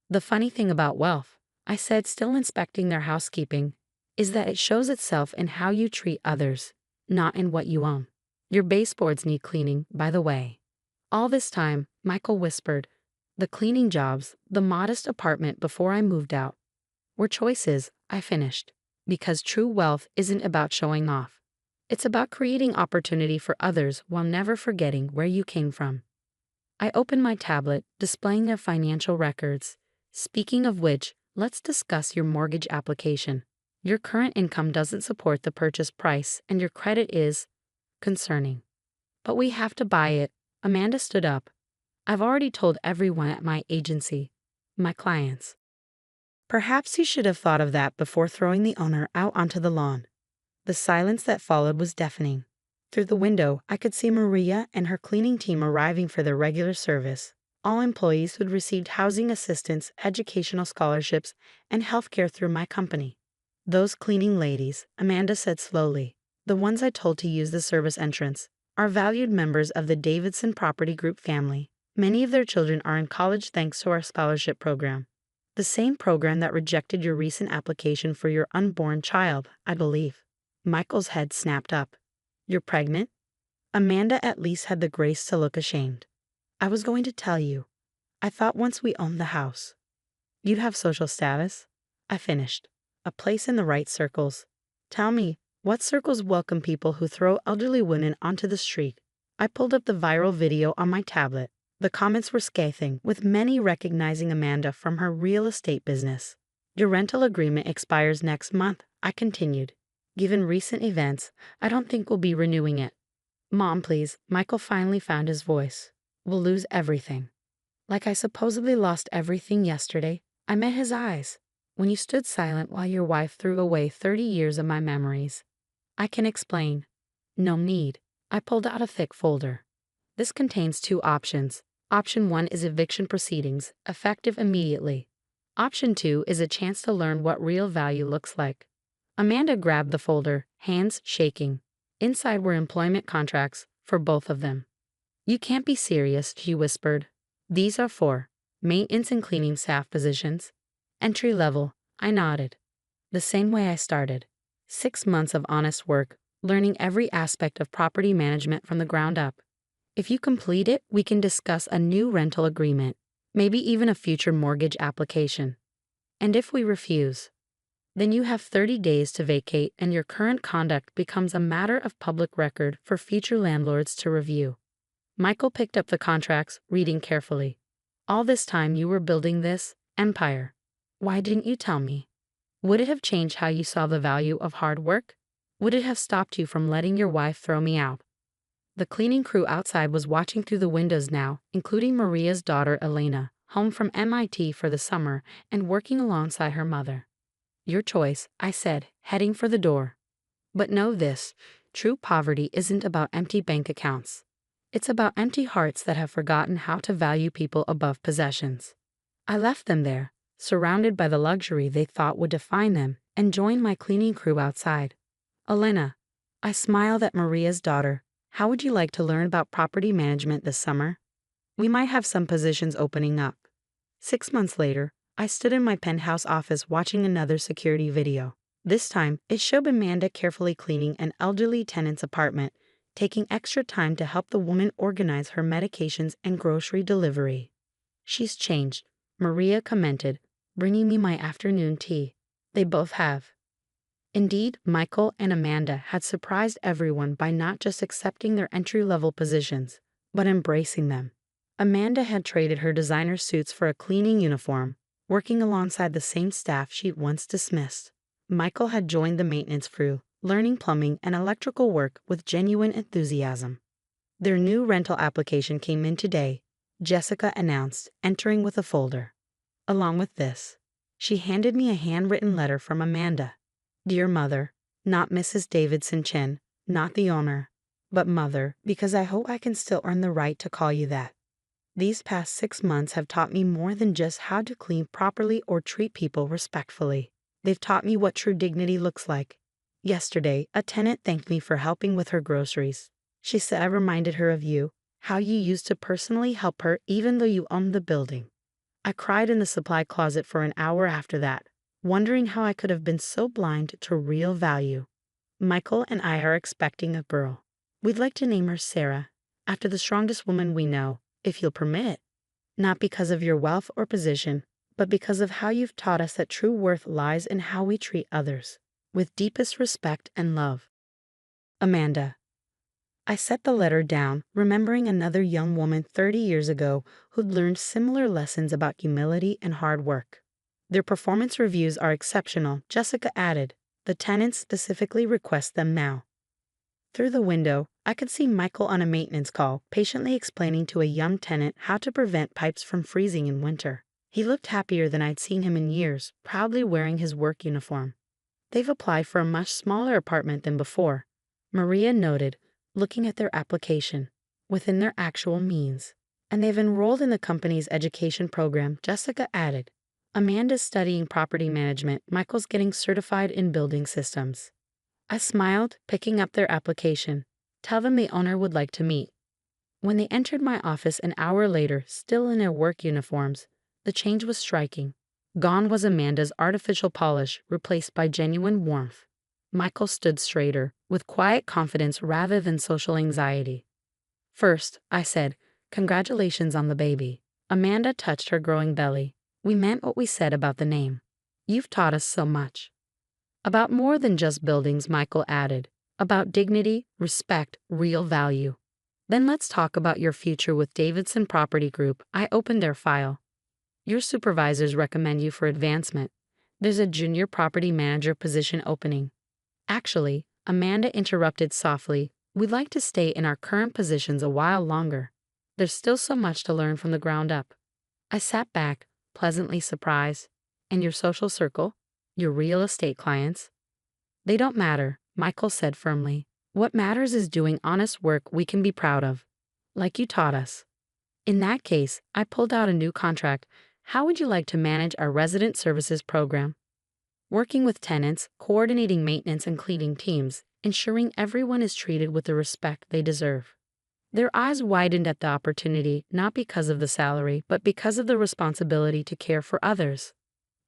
A: The funny thing about wealth, I said, still inspecting their housekeeping, is that it shows itself in how you treat others, not in what you own. Your baseboards need cleaning, by the way. All this time, Michael whispered, the cleaning jobs, the modest apartment before I moved out, were choices, I finished. Because true wealth isn't about showing off. It's about creating opportunity for others while never forgetting where you came from. I opened my tablet, displaying their financial records. Speaking of which, let's discuss your mortgage application. Your current income doesn't support the purchase price, and your credit is concerning. But we have to buy it. Amanda stood up. I've already told everyone at my agency, my clients. Perhaps you should have thought of that before throwing the owner out onto the lawn. The silence that followed was deafening. Through the window, I could see Maria and her cleaning team arriving for their regular service. All employees who'd received housing assistance, educational scholarships, and health care through my company. Those cleaning ladies, Amanda said slowly, the ones I told to use the service entrance, are valued members of the Davidson Property Group family. Many of their children are in college thanks to our scholarship program. The same program that rejected your recent application for your unborn child, I believe. Michael's head snapped up. You're pregnant? Amanda at least had the grace to look ashamed. I was going to tell you. I thought once we owned the house, you'd have social status. I finished. A place in the right circles. Tell me, what circles welcome people who throw elderly women onto the street? I pulled up the viral video on my tablet. The comments were scathing, with many recognizing Amanda from her real estate business. Your rental agreement expires next month, I continued. Given recent events, I don't think we'll be renewing it. Mom, please. Michael finally found his voice. We'll lose everything. Like I supposedly lost everything yesterday, I met his eyes. When you stood silent while your wife threw away 30 years of my memories. I can explain. No need. I pulled out a thick folder. This contains 2 options. Option 1 is eviction proceedings, effective immediately. Option 2 is a chance to learn what real value looks like. Amanda grabbed the folder, hands shaking. Inside were employment contracts for both of them. You can't be serious, she whispered. These are for maintenance and cleaning staff positions. Entry level, I nodded. The same way I started. 6 months of honest work, learning every aspect of property management from the ground up. If you complete it, we can discuss a new rental agreement, maybe even a future mortgage application. And if we refuse, then you have 30 days to vacate and your current conduct becomes a matter of public record for future landlords to review. Michael picked up the contracts, reading carefully. All this time you were building this empire. Why didn't you tell me? Would it have changed how you saw the value of hard work? Would it have stopped you from letting your wife throw me out? The cleaning crew outside was watching through the windows now, including Maria's daughter Elena, home from MIT for the summer and working alongside her mother. Your choice, I said, heading for the door. But know this, true poverty isn't about empty bank accounts. It's about empty hearts that have forgotten how to value people above possessions. I left them there, surrounded by the luxury they thought would define them, and joined my cleaning crew outside. Elena, I smiled at Maria's daughter. How would you like to learn about property management this summer? We might have some positions opening up. 6 months later, I stood in my penthouse office watching another security video. This time, it showed Amanda carefully cleaning an elderly tenant's apartment, taking extra time to help the woman organize her medications and grocery delivery. She's changed, Maria commented, bringing me my afternoon tea. They both have. Indeed, Michael and Amanda had surprised everyone by not just accepting their entry-level positions, but embracing them. Amanda had traded her designer suits for a cleaning uniform, working alongside the same staff she'd once dismissed. Michael had joined the maintenance crew, learning plumbing and electrical work with genuine enthusiasm. Their new rental application came in today, Jessica announced, entering with a folder. Along with this, she handed me a handwritten letter from Amanda. Dear Mother, not Mrs. Davidson Chen, not the owner, but Mother, because I hope I can still earn the right to call you that. These past 6 months have taught me more than just how to clean properly or treat people respectfully. They've taught me what true dignity looks like. Yesterday, a tenant thanked me for helping with her groceries. She said I reminded her of you, how you used to personally help her even though you owned the building. I cried in the supply closet for an hour after that, wondering how I could have been so blind to real value. Michael and I are expecting a girl. We'd like to name her Sarah, after the strongest woman we know, if you'll permit. Not because of your wealth or position, but because of how you've taught us that true worth lies in how we treat others, with deepest respect and love. Amanda. I set the letter down, remembering another young woman 30 years ago who'd learned similar lessons about humility and hard work. Their performance reviews are exceptional, Jessica added. The tenants specifically request them now. Through the window, I could see Michael on a maintenance call, patiently explaining to a young tenant how to prevent pipes from freezing in winter. He looked happier than I'd seen him in years, proudly wearing his work uniform. They've applied for a much smaller apartment than before, Maria noted, looking at their application, within their actual means. And they've enrolled in the company's education program, Jessica added. Amanda's studying property management, Michael's getting certified in building systems. I smiled, picking up their application. Tell them the owner would like to meet. When they entered my office an hour later, still in their work uniforms, the change was striking. Gone was Amanda's artificial polish, replaced by genuine warmth. Michael stood straighter, with quiet confidence rather than social anxiety. First, I said, congratulations on the baby. Amanda touched her growing belly. We meant what we said about the name. You've taught us so much. About more than just buildings, Michael added. About dignity, respect, real value. Then let's talk about your future with Davidson Property Group. I opened their file. Your supervisors recommend you for advancement. There's a junior property manager position opening. Actually, Amanda interrupted softly, we'd like to stay in our current positions a while longer. There's still so much to learn from the ground up. I sat back, pleasantly surprised. And your social circle? Your real estate clients? They don't matter, Michael said firmly. What matters is doing honest work we can be proud of. Like you taught us. In that case, I pulled out a new contract. How would you like to manage our resident services program? Working with tenants, coordinating maintenance and cleaning teams, ensuring everyone is treated with the respect they deserve. Their eyes widened at the opportunity, not because of the salary, but because of the responsibility to care for others.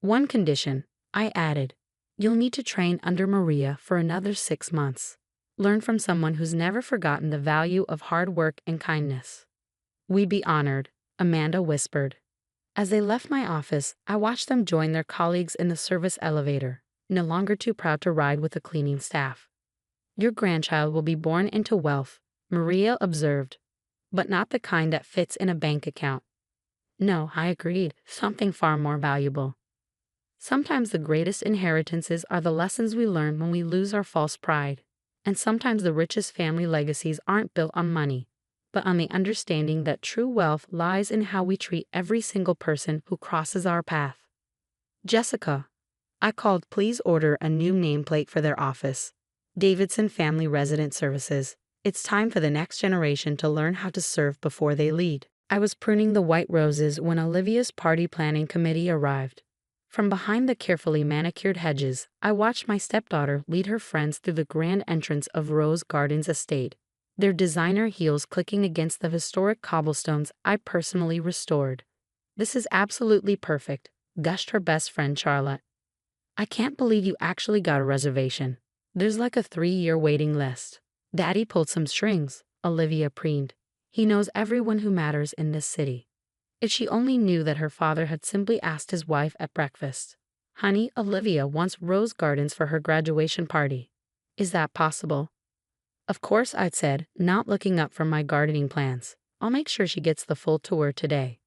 A: One condition, I added. You'll need to train under Maria for another 6 months. Learn from someone who's never forgotten the value of hard work and kindness. We'd be honored, Amanda whispered. As they left my office, I watched them join their colleagues in the service elevator, no longer too proud to ride with the cleaning staff. Your grandchild will be born into wealth, Maria observed, but not the kind that fits in a bank account. No, I agreed, something far more valuable. Sometimes the greatest inheritances are the lessons we learn when we lose our false pride, and sometimes the richest family legacies aren't built on money, but on the understanding that true wealth lies in how we treat every single person who crosses our path. Jessica, I called, please order a new nameplate for their office. Davidson Family Resident Services. It's time for the next generation to learn how to serve before they lead. I was pruning the white roses when Olivia's party planning committee arrived. From behind the carefully manicured hedges, I watched my stepdaughter lead her friends through the grand entrance of Rose Gardens estate, their designer heels clicking against the historic cobblestones I personally restored. This is absolutely perfect, gushed her best friend Charlotte. I can't believe you actually got a reservation. There's like a 3-year waiting list. Daddy pulled some strings, Olivia preened. He knows everyone who matters in this city. If she only knew that her father had simply asked his wife at breakfast, Honey, Olivia wants rose gardens for her graduation party. Is that possible? Of course, I'd said, not looking up from my gardening plans. I'll make sure she gets the full tour today.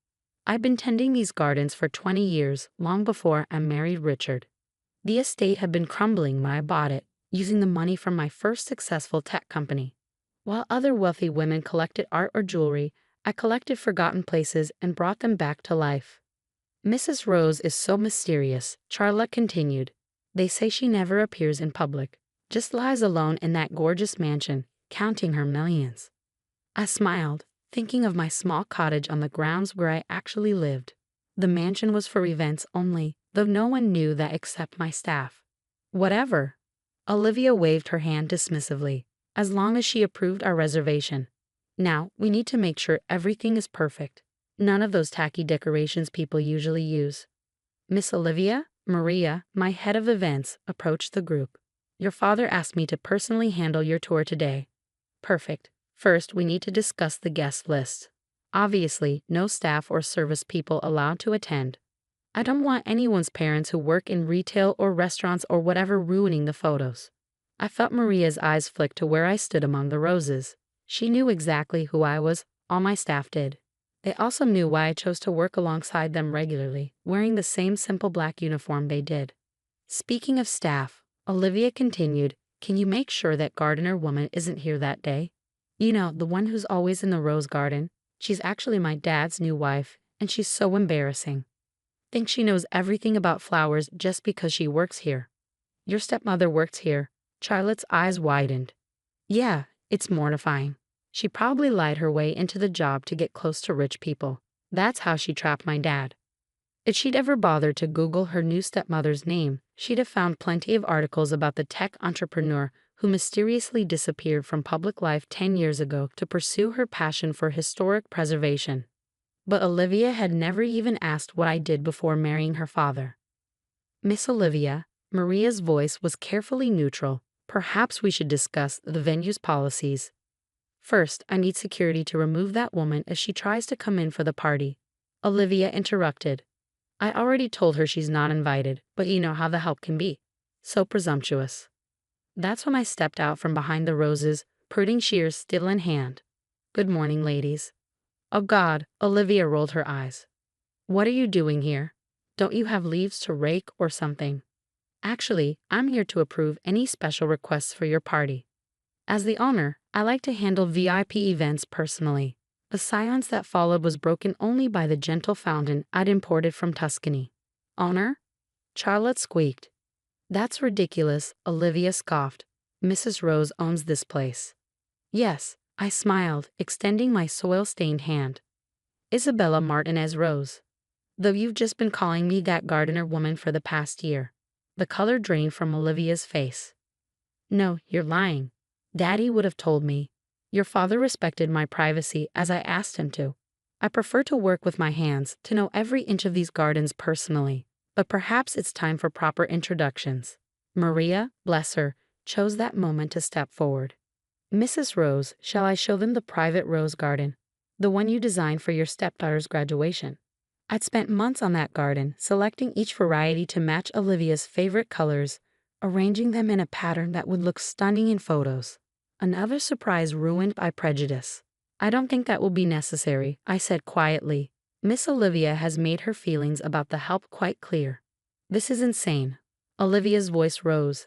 A: I've been tending these gardens for 20 years, long before I married Richard. The estate had been crumbling when I bought it, using the money from my first successful tech company. While other wealthy women collected art or jewelry, I collected forgotten places and brought them back to life. Mrs. Rose is so mysterious, Charlotte continued. They say she never appears in public, just lies alone in that gorgeous mansion, counting her millions. I smiled, thinking of my small cottage on the grounds where I actually lived. The mansion was for events only, though no one knew that except my staff. Whatever. Olivia waved her hand dismissively, as long as she approved our reservation. Now, we need to make sure everything is perfect. None of those tacky decorations people usually use. Miss Olivia, Maria, my head of events, approached the group. Your father asked me to personally handle your tour today. Perfect. First, we need to discuss the guest list. Obviously, no staff or service people allowed to attend. I don't want anyone's parents who work in retail or restaurants or whatever ruining the photos. I felt Maria's eyes flick to where I stood among the roses. She knew exactly who I was, all my staff did. They also knew why I chose to work alongside them regularly, wearing the same simple black uniform they did. Speaking of staff, Olivia continued, can you make sure that gardener woman isn't here that day? You know, the one who's always in the rose garden. She's actually my dad's new wife, and she's so embarrassing. Thinks she knows everything about flowers just because she works here. Your stepmother works here. Charlotte's eyes widened. Yeah, it's mortifying. She probably lied her way into the job to get close to rich people. That's how she trapped my dad. If she'd ever bothered to Google her new stepmother's name, she'd have found plenty of articles about the tech entrepreneur who mysteriously disappeared from public life 10 years ago to pursue her passion for historic preservation. But Olivia had never even asked what I did before marrying her father. Miss Olivia, Maria's voice was carefully neutral. Perhaps we should discuss the venue's policies. First, I need security to remove that woman if she tries to come in for the party. Olivia interrupted. I already told her she's not invited, but you know how the help can be. So presumptuous. That's when I stepped out from behind the roses, pruding shears still in hand. Good morning, ladies. Oh God, Olivia rolled her eyes. What are you doing here? Don't you have leaves to rake or something? Actually, I'm here to approve any special requests for your party. As the owner, I like to handle VIP events personally. The silence that followed was broken only by the gentle fountain I'd imported from Tuscany. Owner? Charlotte squeaked. That's ridiculous, Olivia scoffed. Mrs. Rose owns this place. Yes, I smiled, extending my soil-stained hand. Isabella Martinez Rose. Though you've just been calling me that gardener woman for the past year. The color drained from Olivia's face. No, you're lying. Daddy would have told me. Your father respected my privacy as I asked him to. I prefer to work with my hands, to know every inch of these gardens personally. But perhaps it's time for proper introductions. Maria, bless her, chose that moment to step forward. Mrs. Rose, shall I show them the private rose garden? The one you designed for your stepdaughter's graduation. I'd spent months on that garden, selecting each variety to match Olivia's favorite colors, arranging them in a pattern that would look stunning in photos. Another surprise ruined by prejudice. I don't think that will be necessary, I said quietly. Miss Olivia has made her feelings about the help quite clear. This is insane. Olivia's voice rose.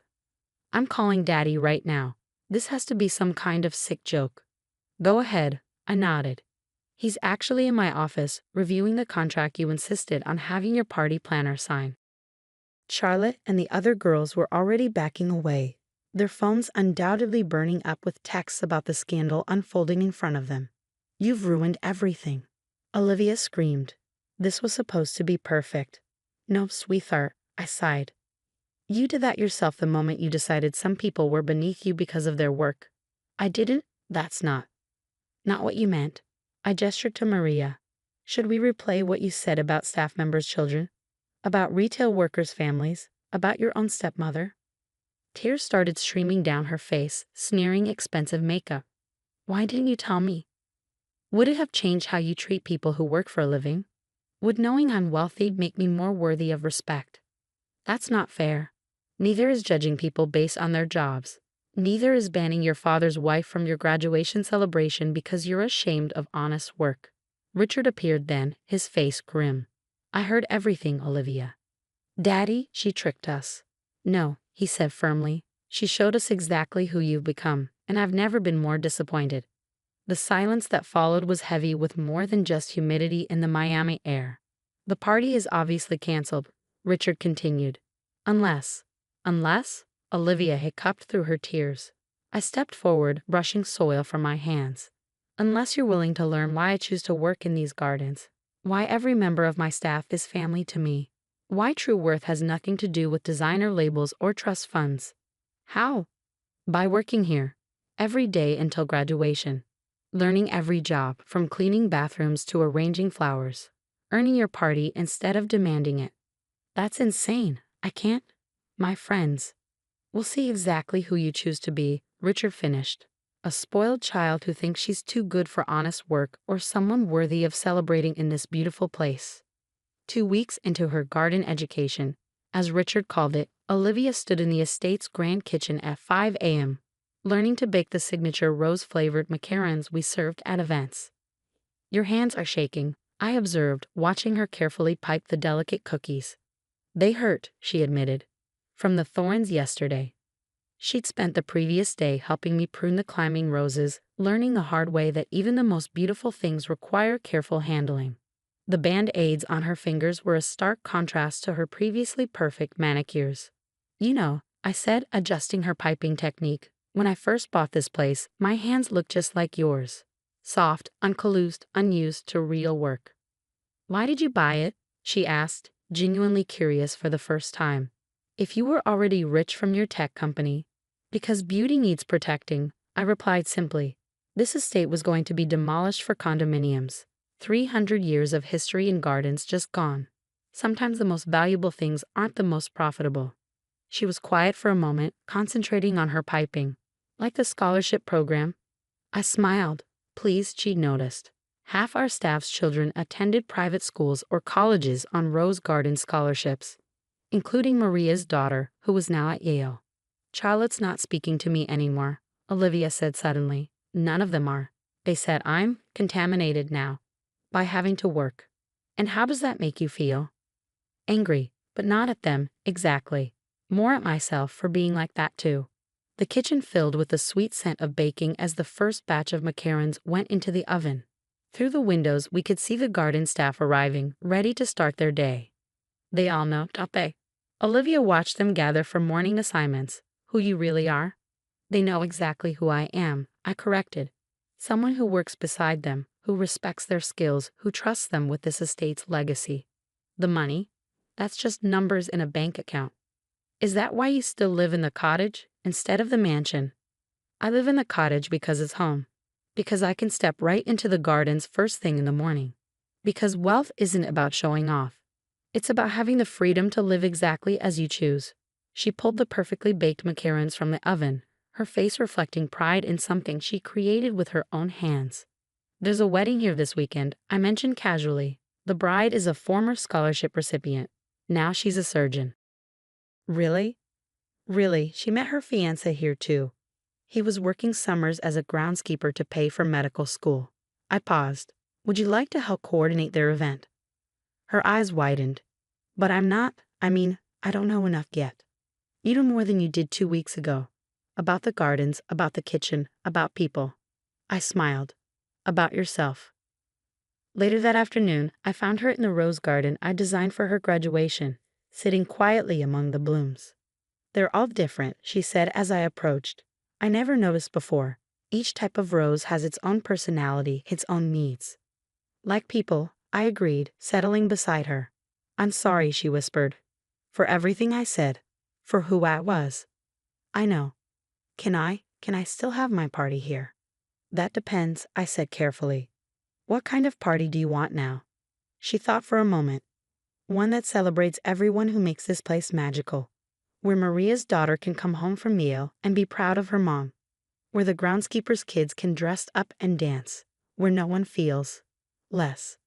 A: I'm calling Daddy right now. This has to be some kind of sick joke. Go ahead, I nodded. He's actually in my office, reviewing the contract you insisted on having your party planner sign. Charlotte and the other girls were already backing away, their phones undoubtedly burning up with texts about the scandal unfolding in front of them. You've ruined everything. Olivia screamed. This was supposed to be perfect. No, sweetheart, I sighed. You did that yourself the moment you decided some people were beneath you because of their work. I didn't? That's not what you meant. I gestured to Maria. Should we replay what you said about staff members' children? About retail workers' families? About your own stepmother? Tears started streaming down her face, sneering expensive makeup. Why didn't you tell me? Would it have changed how you treat people who work for a living? Would knowing I'm wealthy make me more worthy of respect? That's not fair. Neither is judging people based on their jobs. Neither is banning your father's wife from your graduation celebration because you're ashamed of honest work. Richard appeared then, his face grim. I heard everything, Olivia. Daddy, she tricked us. No, he said firmly. She showed us exactly who you've become, and I've never been more disappointed. The silence that followed was heavy with more than just humidity in the Miami air. The party is obviously canceled, Richard continued. Unless, Olivia hiccuped through her tears. I stepped forward, brushing soil from my hands. Unless you're willing to learn why I choose to work in these gardens, why every member of my staff is family to me, why true worth has nothing to do with designer labels or trust funds. How? By working here, every day until graduation. Learning every job, from cleaning bathrooms to arranging flowers. Earning your party instead of demanding it. That's insane. I can't. My friends. We'll see exactly who you choose to be, Richard finished. A spoiled child who thinks she's too good for honest work or someone worthy of celebrating in this beautiful place. 2 weeks into her garden education, as Richard called it, Olivia stood in the estate's grand kitchen at 5 a.m., learning to bake the signature rose-flavored macarons we served at events. Your hands are shaking, I observed, watching her carefully pipe the delicate cookies. They hurt, she admitted. From the thorns yesterday. She'd spent the previous day helping me prune the climbing roses, learning the hard way that even the most beautiful things require careful handling. The band-aids on her fingers were a stark contrast to her previously perfect manicures. You know, I said, adjusting her piping technique, when I first bought this place, my hands looked just like yours. Soft, uncalloused, unused to real work. Why did you buy it? She asked, genuinely curious for the first time. If you were already rich from your tech company. Because beauty needs protecting, I replied simply. This estate was going to be demolished for condominiums. 300 years of history in gardens just gone. Sometimes the most valuable things aren't the most profitable. She was quiet for a moment, concentrating on her piping. Like the scholarship program? I smiled. Pleased she'd noticed. Half our staff's children attended private schools or colleges on Rose Garden scholarships, including Maria's daughter, who was now at Yale. Charlotte's not speaking to me anymore, Olivia said suddenly. None of them are. They said I'm contaminated now. By having to work. And how does that make you feel? Angry, but not at them, exactly. More at myself for being like that too. The kitchen filled with the sweet scent of baking as the first batch of macarons went into the oven. Through the windows we could see the garden staff arriving, ready to start their day. They all know, don't they? Olivia watched them gather for morning assignments. Who you really are? They know exactly who I am, I corrected. Someone who works beside them, who respects their skills, who trusts them with this estate's legacy. The money? That's just numbers in a bank account. Is that why you still live in the cottage instead of the mansion? I live in the cottage because it's home. Because I can step right into the gardens first thing in the morning. Because wealth isn't about showing off. It's about having the freedom to live exactly as you choose. She pulled the perfectly baked macarons from the oven, her face reflecting pride in something she created with her own hands. There's a wedding here this weekend, I mentioned casually. The bride is a former scholarship recipient. Now she's a surgeon. Really? Really, she met her fiancé here too. He was working summers as a groundskeeper to pay for medical school. I paused. Would you like to help coordinate their event? Her eyes widened. But I don't know enough yet. You know more than you did 2 weeks ago. About the gardens, about the kitchen, about people. I smiled. About yourself. Later that afternoon, I found her in the rose garden I designed for her graduation, sitting quietly among the blooms. They're all different, she said as I approached. I never noticed before. Each type of rose has its own personality, its own needs. Like people, I agreed, settling beside her. I'm sorry, she whispered. For everything I said. For who I was. I know. Can I still have my party here? That depends, I said carefully. What kind of party do you want now? She thought for a moment. One that celebrates everyone who makes this place magical. Where Maria's daughter can come home from Yale and be proud of her mom. Where the groundskeeper's kids can dress up and dance. Where no one feels less.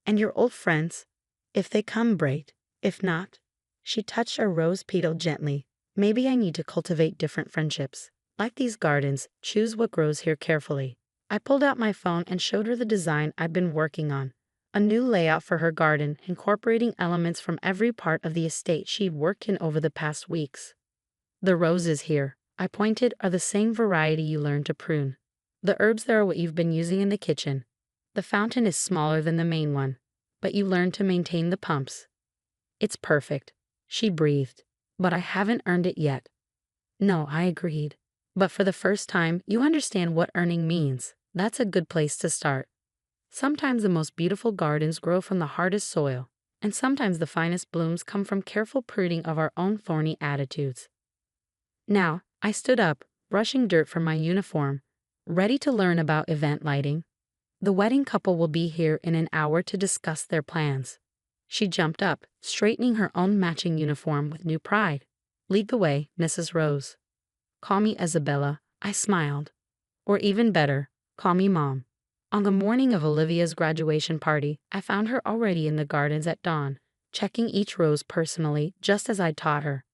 A: And your old friends, if they come, great. If not, She touched a rose petal gently. Maybe I need to cultivate different friendships. Like these gardens, choose what grows here carefully. I pulled out my phone and showed her the design I'd been working on. A new layout for her garden, incorporating elements from every part of the estate she'd worked in over the past weeks. The roses here, I pointed, are the same variety you learned to prune. The herbs there are what you've been using in the kitchen. The fountain is smaller than the main one, but you learned to maintain the pumps. It's perfect, she breathed, but I haven't earned it yet. No, I agreed. But for the first time, you understand what earning means. That's a good place to start. Sometimes the most beautiful gardens grow from the hardest soil, and sometimes the finest blooms come from careful pruning of our own thorny attitudes. Now, I stood up, brushing dirt from my uniform, ready to learn about event lighting. The wedding couple will be here in an hour to discuss their plans. She jumped up, straightening her own matching uniform with new pride. Lead the way, Mrs. Rose. Call me Isabella, I smiled. Or even better, call me Mom. On the morning of Olivia's graduation party, I found her already in the gardens at dawn, checking each rose personally, just as I'd taught her.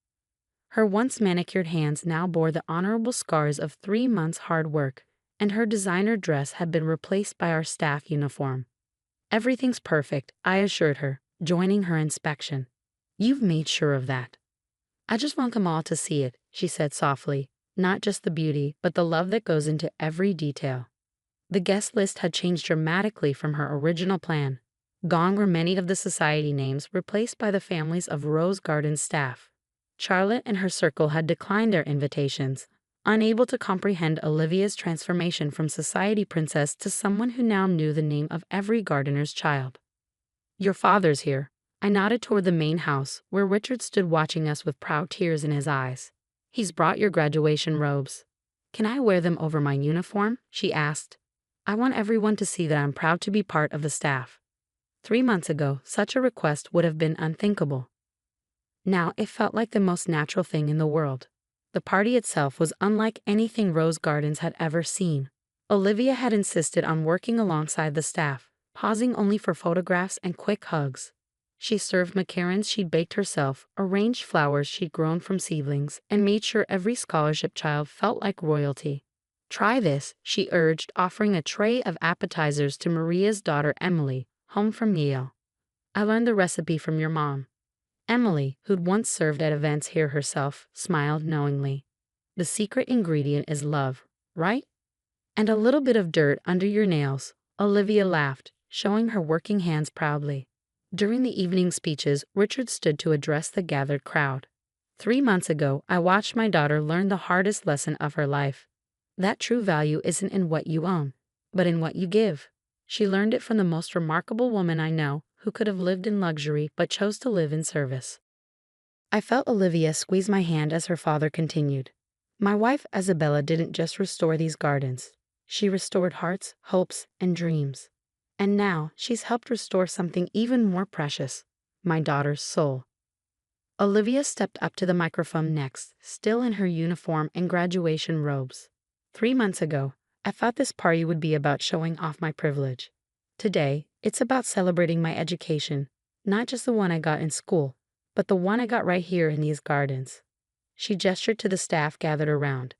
A: Her once manicured hands now bore the honorable scars of 3 months' hard work, and her designer dress had been replaced by our staff uniform. Everything's perfect, I assured her, joining her inspection. You've made sure of that. I just want them all to see it, she said softly, not just the beauty, but the love that goes into every detail. The guest list had changed dramatically from her original plan. Gone were many of the society names, replaced by the families of Rose Garden staff. Charlotte and her circle had declined their invitations, unable to comprehend Olivia's transformation from society princess to someone who now knew the name of every gardener's child. Your father's here. I nodded toward the main house, where Richard stood watching us with proud tears in his eyes. He's brought your graduation robes. Can I wear them over my uniform? She asked. I want everyone to see that I'm proud to be part of the staff. 3 months ago, such a request would have been unthinkable. Now it felt like the most natural thing in the world. The party itself was unlike anything Rose Gardens had ever seen. Olivia had insisted on working alongside the staff, pausing only for photographs and quick hugs. She served macarons she'd baked herself, arranged flowers she'd grown from seedlings, and made sure every scholarship child felt like royalty. Try this, she urged, offering a tray of appetizers to Maria's daughter Emily, home from Yale. I learned the recipe from your mom. Emily, who'd once served at events here herself, smiled knowingly. The secret ingredient is love, right? And a little bit of dirt under your nails, Olivia laughed, showing her working hands proudly. During the evening speeches, Richard stood to address the gathered crowd. 3 months ago, I watched my daughter learn the hardest lesson of her life. That true value isn't in what you own, but in what you give. She learned it from the most remarkable woman I know, who could have lived in luxury but chose to live in service. I felt Olivia squeeze my hand as her father continued. My wife Isabella didn't just restore these gardens. She restored hearts, hopes, and dreams. And now she's helped restore something even more precious, my daughter's soul. Olivia stepped up to the microphone next, still in her uniform and graduation robes. 3 months ago, I thought this party would be about showing off my privilege. Today, it's about celebrating my education, not just the one I got in school, but the one I got right here in these gardens. She gestured to the staff gathered around.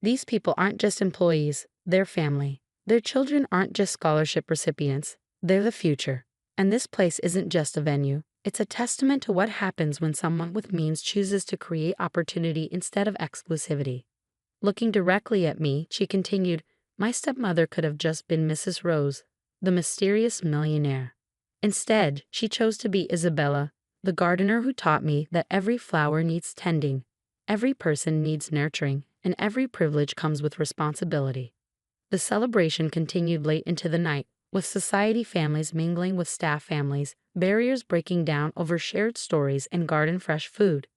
A: These people aren't just employees, they're family. Their children aren't just scholarship recipients, they're the future. And this place isn't just a venue, it's a testament to what happens when someone with means chooses to create opportunity instead of exclusivity. Looking directly at me, she continued, my stepmother could have just been Mrs. Rose, the mysterious millionaire. Instead, she chose to be Isabella, the gardener who taught me that every flower needs tending, every person needs nurturing, and every privilege comes with responsibility. The celebration continued late into the night, with society families mingling with staff families, barriers breaking down over shared stories and garden-fresh food.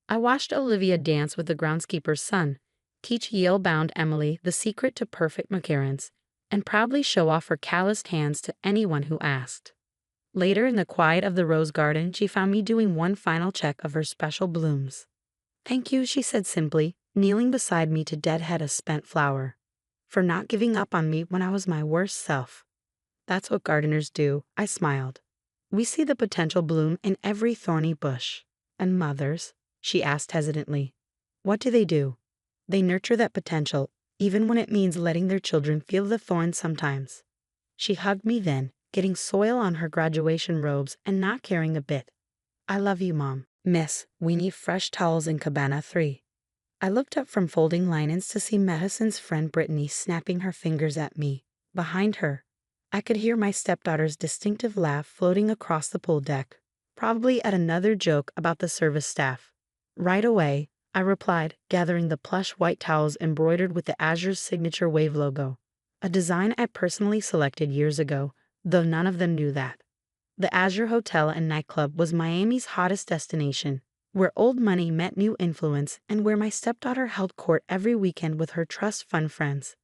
A: I watched Olivia dance with the groundskeeper's son, teach Yale-bound Emily the secret to perfect macarons, and proudly show off her calloused hands to anyone who asked. Later in the quiet of the rose garden, she found me doing one final check of her special blooms. Thank you, she said simply, kneeling beside me to deadhead a spent flower. For not giving up on me when I was my worst self. That's what gardeners do, I smiled. We see the potential bloom in every thorny bush. And mothers? She asked hesitantly. What do they do? They nurture that potential, even when it means letting their children feel the thorns sometimes. She hugged me then, getting soil on her graduation robes and not caring a bit. I love you, Mom. Miss, we need fresh towels in Cabana 3. I looked up from folding linens to see Madison's friend Brittany snapping her fingers at me. Behind her, I could hear my stepdaughter's distinctive laugh floating across the pool deck, probably at another joke about the service staff. Right away, I replied, gathering the plush white towels embroidered with the Azure's signature wave logo, a design I personally selected years ago, though none of them knew that. The Azure Hotel and Nightclub was Miami's hottest destination, where old money met new influence and where my stepdaughter held court every weekend with her trust fund friends.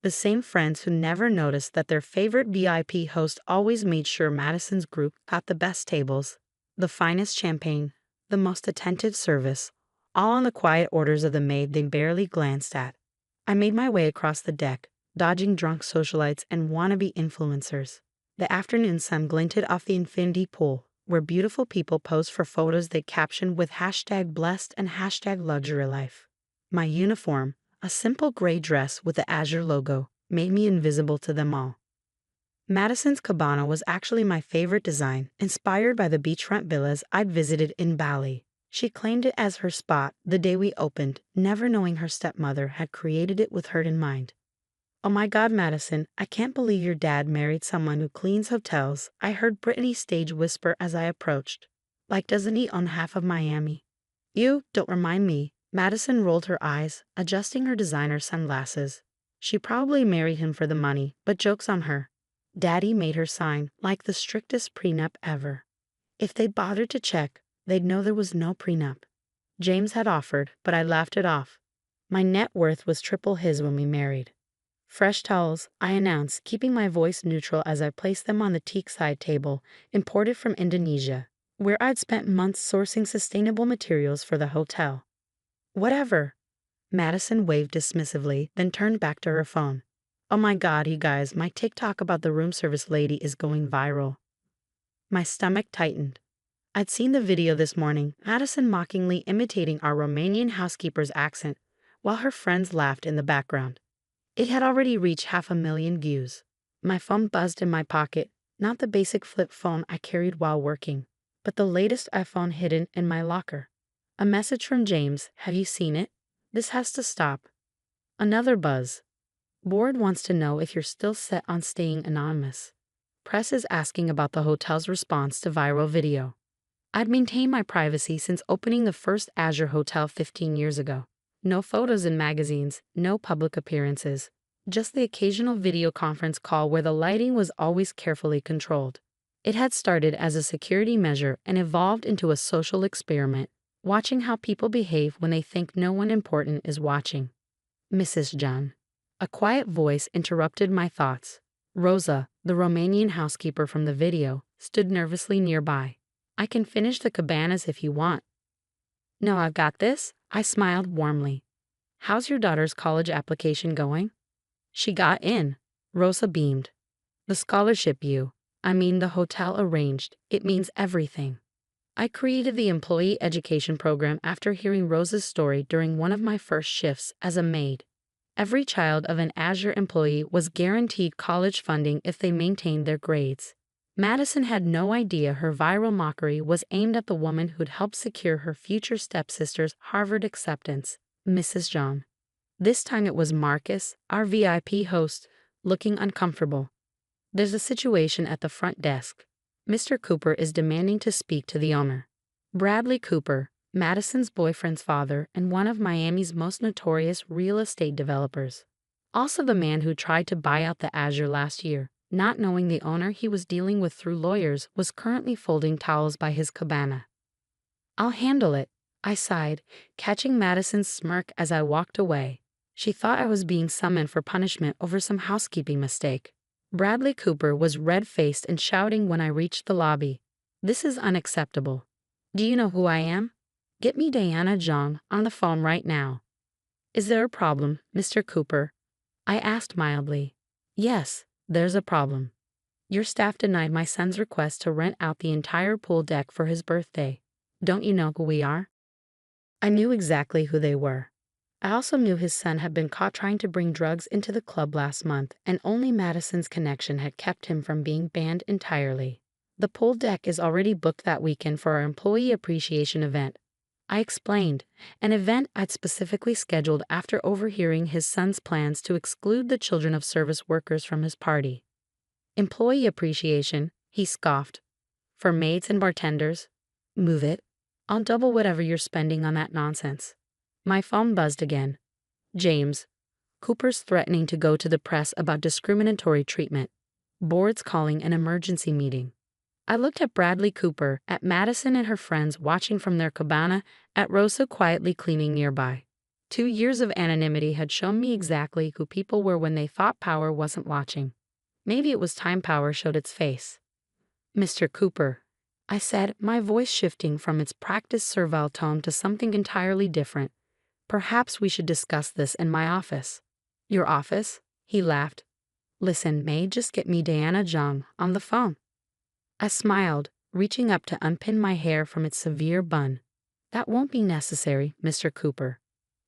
A: The same friends who never noticed that their favorite VIP host always made sure Madison's group got the best tables, the finest champagne, the most attentive service, all on the quiet orders of the maid they barely glanced at. I made my way across the deck, dodging drunk socialites and wannabe influencers. The afternoon sun glinted off the infinity pool, where beautiful people posed for photos they captioned with #blessed and #luxurylife. My uniform, a simple gray dress with the Azure logo, made me invisible to them all. Madison's cabana was actually my favorite design, inspired by the beachfront villas I'd visited in Bali. She claimed it as her spot the day we opened, never knowing her stepmother had created it with her in mind. Oh my God, Madison, I can't believe your dad married someone who cleans hotels, I heard Brittany stage whisper as I approached. Like, doesn't he own half of Miami? You don't remind me. Madison rolled her eyes, adjusting her designer sunglasses. She probably married him for the money, but joke's on her. Daddy made her sign, like the strictest prenup ever. If they bothered to check, they'd know there was no prenup. James had offered, but I laughed it off. My net worth was triple his when we married. Fresh towels, I announced, keeping my voice neutral as I placed them on the teak side table, imported from Indonesia, where I'd spent months sourcing sustainable materials for the hotel. Whatever. Madison waved dismissively, then turned back to her phone. Oh my God, you guys, my TikTok about the room service lady is going viral. My stomach tightened. I'd seen the video this morning, Madison mockingly imitating our Romanian housekeeper's accent, while her friends laughed in the background. It had already reached 500,000 views. My phone buzzed in my pocket, not the basic flip phone I carried while working, but the latest iPhone hidden in my locker. A message from James, have you seen it? This has to stop. Another buzz. Board wants to know if you're still set on staying anonymous. Press is asking about the hotel's response to viral video. I'd maintained my privacy since opening the first Azure hotel 15 years ago. No photos in magazines, no public appearances, just the occasional video conference call where the lighting was always carefully controlled. It had started as a security measure and evolved into a social experiment, watching how people behave when they think no one important is watching. Mrs. John. A quiet voice interrupted my thoughts. Rosa, the Romanian housekeeper from the video, stood nervously nearby. I can finish the cabanas if you want. No, I've got this. I smiled warmly. How's your daughter's college application going? She got in. Rosa beamed. The scholarship the hotel arranged. It means everything. I created the employee education program after hearing Rosa's story during one of my first shifts as a maid. Every child of an Azure employee was guaranteed college funding if they maintained their grades. Madison had no idea her viral mockery was aimed at the woman who'd helped secure her future stepsister's Harvard acceptance, Mrs. John. This time it was Marcus, our VIP host, looking uncomfortable. There's a situation at the front desk. Mr. Cooper is demanding to speak to the owner. Bradley Cooper, Madison's boyfriend's father and one of Miami's most notorious real estate developers. Also the man who tried to buy out the Azure last year. Not knowing the owner he was dealing with through lawyers was currently folding towels by his cabana. I'll handle it, I sighed, catching Madison's smirk as I walked away. She thought I was being summoned for punishment over some housekeeping mistake. Bradley Cooper was red-faced and shouting when I reached the lobby. This is unacceptable. Do you know who I am? Get me Diana Zhang on the phone right now. Is there a problem, Mr. Cooper? I asked mildly. Yes. There's a problem. Your staff denied my son's request to rent out the entire pool deck for his birthday. Don't you know who we are? I knew exactly who they were. I also knew his son had been caught trying to bring drugs into the club last month, and only Madison's connection had kept him from being banned entirely. The pool deck is already booked that weekend for our employee appreciation event, I explained, an event I'd specifically scheduled after overhearing his son's plans to exclude the children of service workers from his party. Employee appreciation, he scoffed. For maids and bartenders? Move it. I'll double whatever you're spending on that nonsense. My phone buzzed again. James. Cooper's threatening to go to the press about discriminatory treatment. Board's calling an emergency meeting. I looked at Bradley Cooper, at Madison and her friends watching from their cabana, at Rosa quietly cleaning nearby. 2 years of anonymity had shown me exactly who people were when they thought power wasn't watching. Maybe it was time power showed its face. Mr. Cooper, I said, my voice shifting from its practiced servile tone to something entirely different. Perhaps we should discuss this in my office. Your office? He laughed. Listen, May, just get me Diana Zhang on the phone. I smiled, reaching up to unpin my hair from its severe bun. That won't be necessary, Mr. Cooper.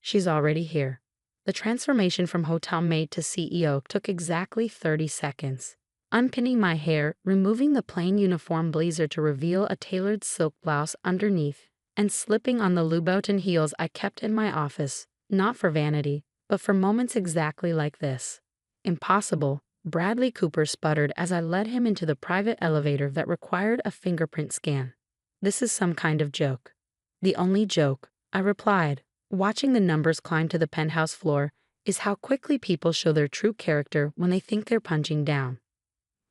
A: She's already here. The transformation from hotel maid to CEO took exactly 30 seconds. Unpinning my hair, removing the plain uniform blazer to reveal a tailored silk blouse underneath, and slipping on the Louboutin heels I kept in my office, not for vanity, but for moments exactly like this. Impossible. Bradley Cooper sputtered as I led him into the private elevator that required a fingerprint scan. This is some kind of joke. The only joke, I replied, watching the numbers climb to the penthouse floor, is how quickly people show their true character when they think they're punching down.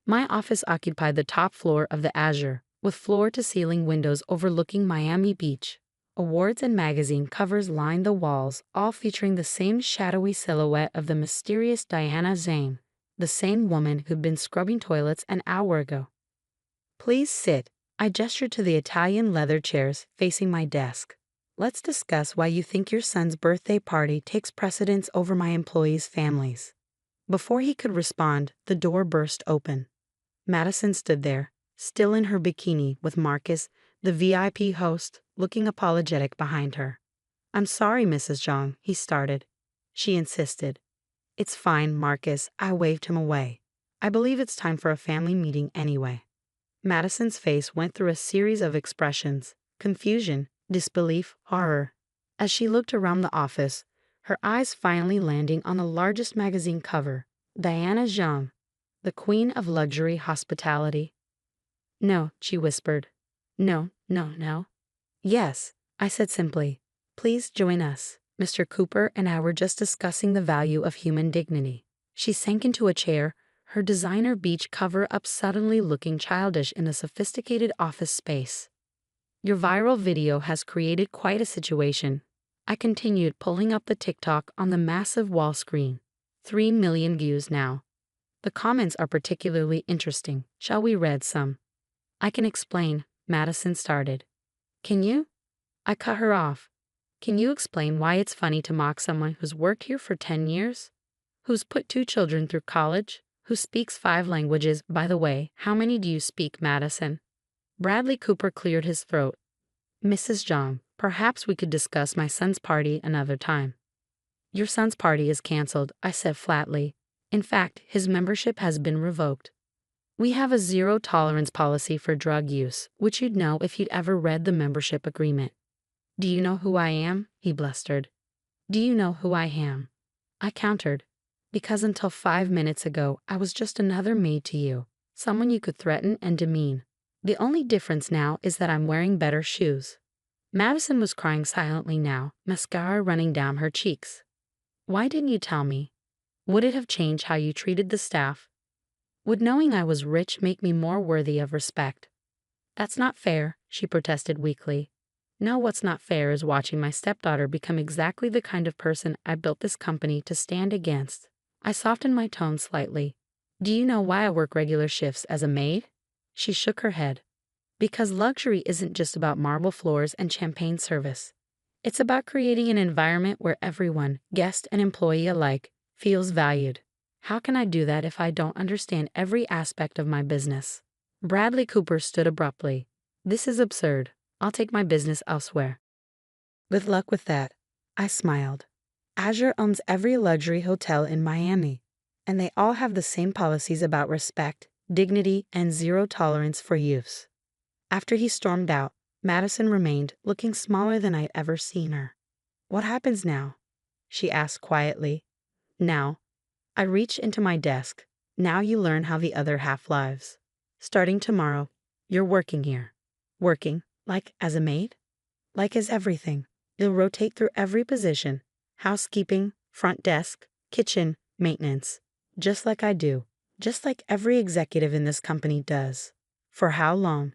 A: My office occupied the top floor of the Azure, with floor-to-ceiling windows overlooking Miami Beach. Awards and magazine covers lined the walls, all featuring the same shadowy silhouette of the mysterious Diana Zhang, the same woman who'd been scrubbing toilets an hour ago. Please sit. I gestured to the Italian leather chairs facing my desk. Let's discuss why you think your son's birthday party takes precedence over my employees' families. Before he could respond, the door burst open. Madison stood there, still in her bikini, with Marcus, the VIP host, looking apologetic behind her. I'm sorry, Mrs. Zhang, he started. She insisted. It's fine, Marcus, I waved him away. I believe it's time for a family meeting anyway. Madison's face went through a series of expressions: confusion, disbelief, horror. As she looked around the office, her eyes finally landing on the largest magazine cover, Diana Zhang, the queen of luxury hospitality. No, she whispered. No. Yes, I said simply. Please join us. Mr. Cooper and I were just discussing the value of human dignity. She sank into a chair, her designer beach cover-up suddenly looking childish in a sophisticated office space. Your viral video has created quite a situation. I continued, pulling up the TikTok on the massive wall screen. 3 million views now. The comments are particularly interesting. Shall we read some? I can explain, Madison started. Can you? I cut her off. Can you explain why it's funny to mock someone who's worked here for 10 years? Who's put 2 children through college? Who speaks 5 languages? By the way, how many do you speak, Madison? Bradley Cooper cleared his throat. Mrs. Zhang, perhaps we could discuss my son's party another time. Your son's party is canceled, I said flatly. In fact, his membership has been revoked. We have a zero-tolerance policy for drug use, which you'd know if you'd ever read the membership agreement. Do you know who I am? He blustered. Do you know who I am? I countered. Because until 5 minutes ago, I was just another maid to you, someone you could threaten and demean. The only difference now is that I'm wearing better shoes. Madison was crying silently now, mascara running down her cheeks. Why didn't you tell me? Would it have changed how you treated the staff? Would knowing I was rich make me more worthy of respect? That's not fair, she protested weakly. No, what's not fair is watching my stepdaughter become exactly the kind of person I built this company to stand against. I softened my tone slightly. Do you know why I work regular shifts as a maid? She shook her head. Because luxury isn't just about marble floors and champagne service. It's about creating an environment where everyone, guest and employee alike, feels valued. How can I do that if I don't understand every aspect of my business? Bradley Cooper stood abruptly. This is absurd. I'll take my business elsewhere. Good luck with that, I smiled. Azure owns every luxury hotel in Miami, and they all have the same policies about respect, dignity, and zero tolerance for youths. After he stormed out, Madison remained, looking smaller than I'd ever seen her. What happens now? She asked quietly. Now, I reached into my desk. Now you learn how the other half lives. Starting tomorrow, you're working here. Working, like as a maid? Like as everything. You'll rotate through every position. Housekeeping, front desk, kitchen, maintenance. Just like I do. Just like every executive in this company does. For how long?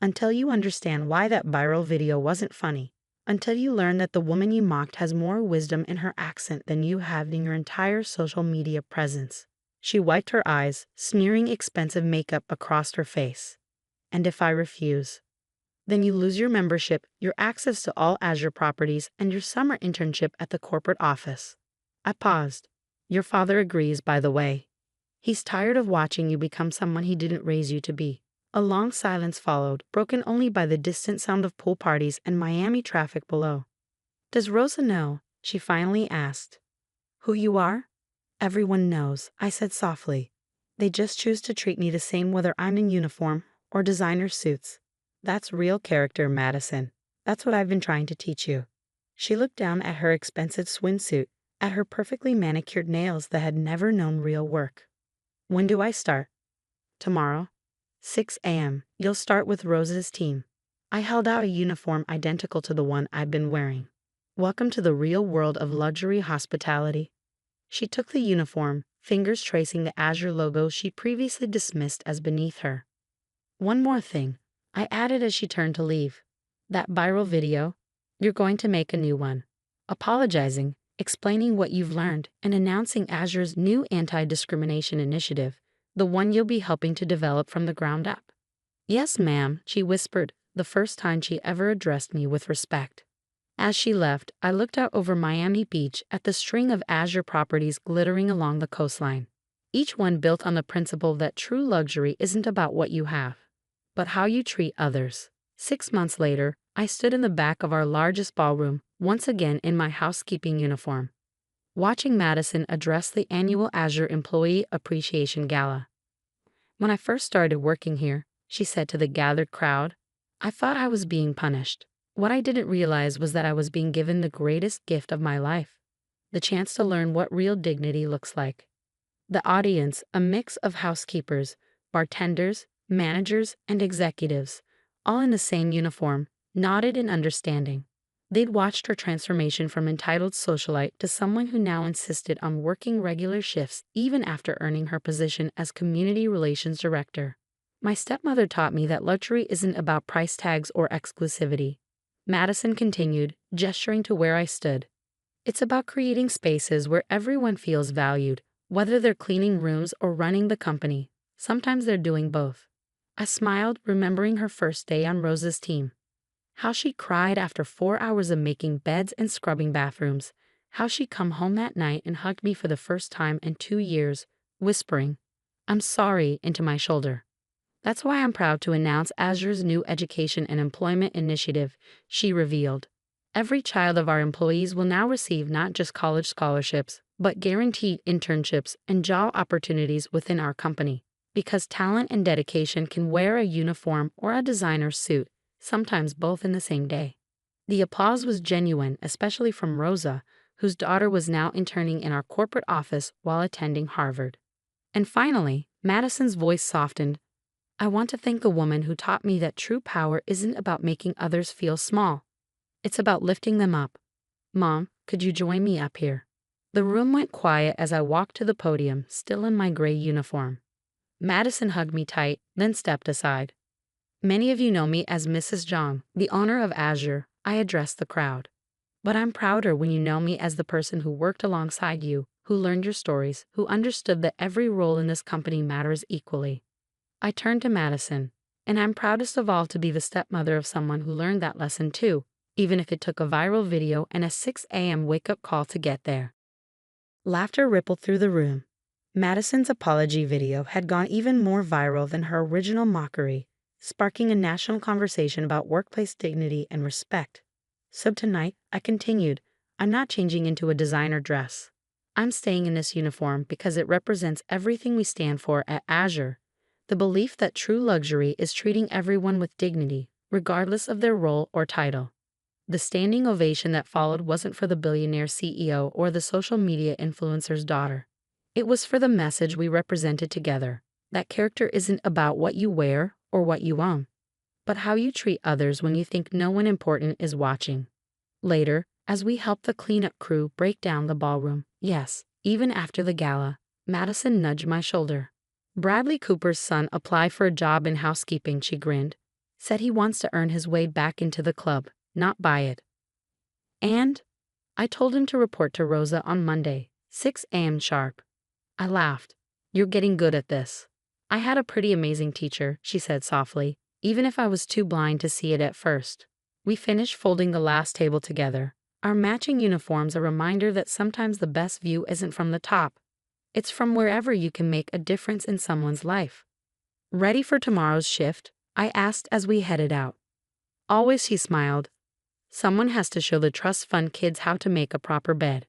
A: Until you understand why that viral video wasn't funny. Until you learn that the woman you mocked has more wisdom in her accent than you have in your entire social media presence. She wiped her eyes, smearing expensive makeup across her face. And if I refuse? Then you lose your membership, your access to all Azure properties, and your summer internship at the corporate office. I paused. Your father agrees, by the way. He's tired of watching you become someone he didn't raise you to be. A long silence followed, broken only by the distant sound of pool parties and Miami traffic below. Does Rosa know? She finally asked. Who you are? Everyone knows, I said softly. They just choose to treat me the same whether I'm in uniform or designer suits. That's real character, Madison. That's what I've been trying to teach you. She looked down at her expensive swimsuit, at her perfectly manicured nails that had never known real work. When do I start? Tomorrow. 6 a.m. You'll start with Rose's team. I held out a uniform identical to the one I'd been wearing. Welcome to the real world of luxury hospitality. She took the uniform, fingers tracing the Azure logo she previously dismissed as beneath her. One more thing, I added as she turned to leave. That viral video, you're going to make a new one. Apologizing, explaining what you've learned, and announcing Azure's new anti-discrimination initiative. The one you'll be helping to develop from the ground up. Yes, ma'am, she whispered, the first time she ever addressed me with respect. As she left, I looked out over Miami Beach at the string of Azure properties glittering along the coastline. Each one built on the principle that true luxury isn't about what you have, but how you treat others. 6 months later, I stood in the back of our largest ballroom, once again in my housekeeping uniform, watching Madison address the annual Azure Employee Appreciation Gala. When I first started working here, she said to the gathered crowd, I thought I was being punished. What I didn't realize was that I was being given the greatest gift of my life, the chance to learn what real dignity looks like. The audience, a mix of housekeepers, bartenders, managers, and executives, all in the same uniform, nodded in understanding. They'd watched her transformation from entitled socialite to someone who now insisted on working regular shifts even after earning her position as community relations director. My stepmother taught me that luxury isn't about price tags or exclusivity. Madison continued, gesturing to where I stood. It's about creating spaces where everyone feels valued, whether they're cleaning rooms or running the company. Sometimes they're doing both. I smiled, remembering her first day on Rose's team. How she cried after 4 hours of making beds and scrubbing bathrooms. How she'd come home that night and hugged me for the first time in 2 years, whispering, I'm sorry, into my shoulder. That's why I'm proud to announce Azure's new education and employment initiative, she revealed. Every child of our employees will now receive not just college scholarships, but guaranteed internships and job opportunities within our company. Because talent and dedication can wear a uniform or a designer suit, sometimes both in the same day. The applause was genuine, especially from Rosa, whose daughter was now interning in our corporate office while attending Harvard. And finally, Madison's voice softened. I want to thank the woman who taught me that true power isn't about making others feel small. It's about lifting them up. Mom, could you join me up here? The room went quiet as I walked to the podium, still in my gray uniform. Madison hugged me tight, then stepped aside. Many of you know me as Mrs. Zhang, the owner of Azure. I addressed the crowd. But I'm prouder when you know me as the person who worked alongside you, who learned your stories, who understood that every role in this company matters equally. I turned to Madison, and I'm proudest of all to be the stepmother of someone who learned that lesson too, even if it took a viral video and a 6 a.m. wake-up call to get there. Laughter rippled through the room. Madison's apology video had gone even more viral than her original mockery, sparking a national conversation about workplace dignity and respect. So tonight, I continued, I'm not changing into a designer dress. I'm staying in this uniform because it represents everything we stand for at Azure. The belief that true luxury is treating everyone with dignity, regardless of their role or title. The standing ovation that followed wasn't for the billionaire CEO or the social media influencer's daughter. It was for the message we represented together. That character isn't about what you wear or what you own, but how you treat others when you think no one important is watching. Later, as we helped the cleanup crew break down the ballroom, yes, even after the gala, Madison nudged my shoulder. Bradley Cooper's son applied for a job in housekeeping, she grinned. Said he wants to earn his way back into the club, not buy it. And I told him to report to Rosa on Monday, 6 a.m. sharp. I laughed. You're getting good at this. I had a pretty amazing teacher, she said softly, even if I was too blind to see it at first. We finished folding the last table together, our matching uniforms a reminder that sometimes the best view isn't from the top. It's from wherever you can make a difference in someone's life. Ready for tomorrow's shift? I asked as we headed out. Always, she smiled. Someone has to show the trust fund kids how to make a proper bed.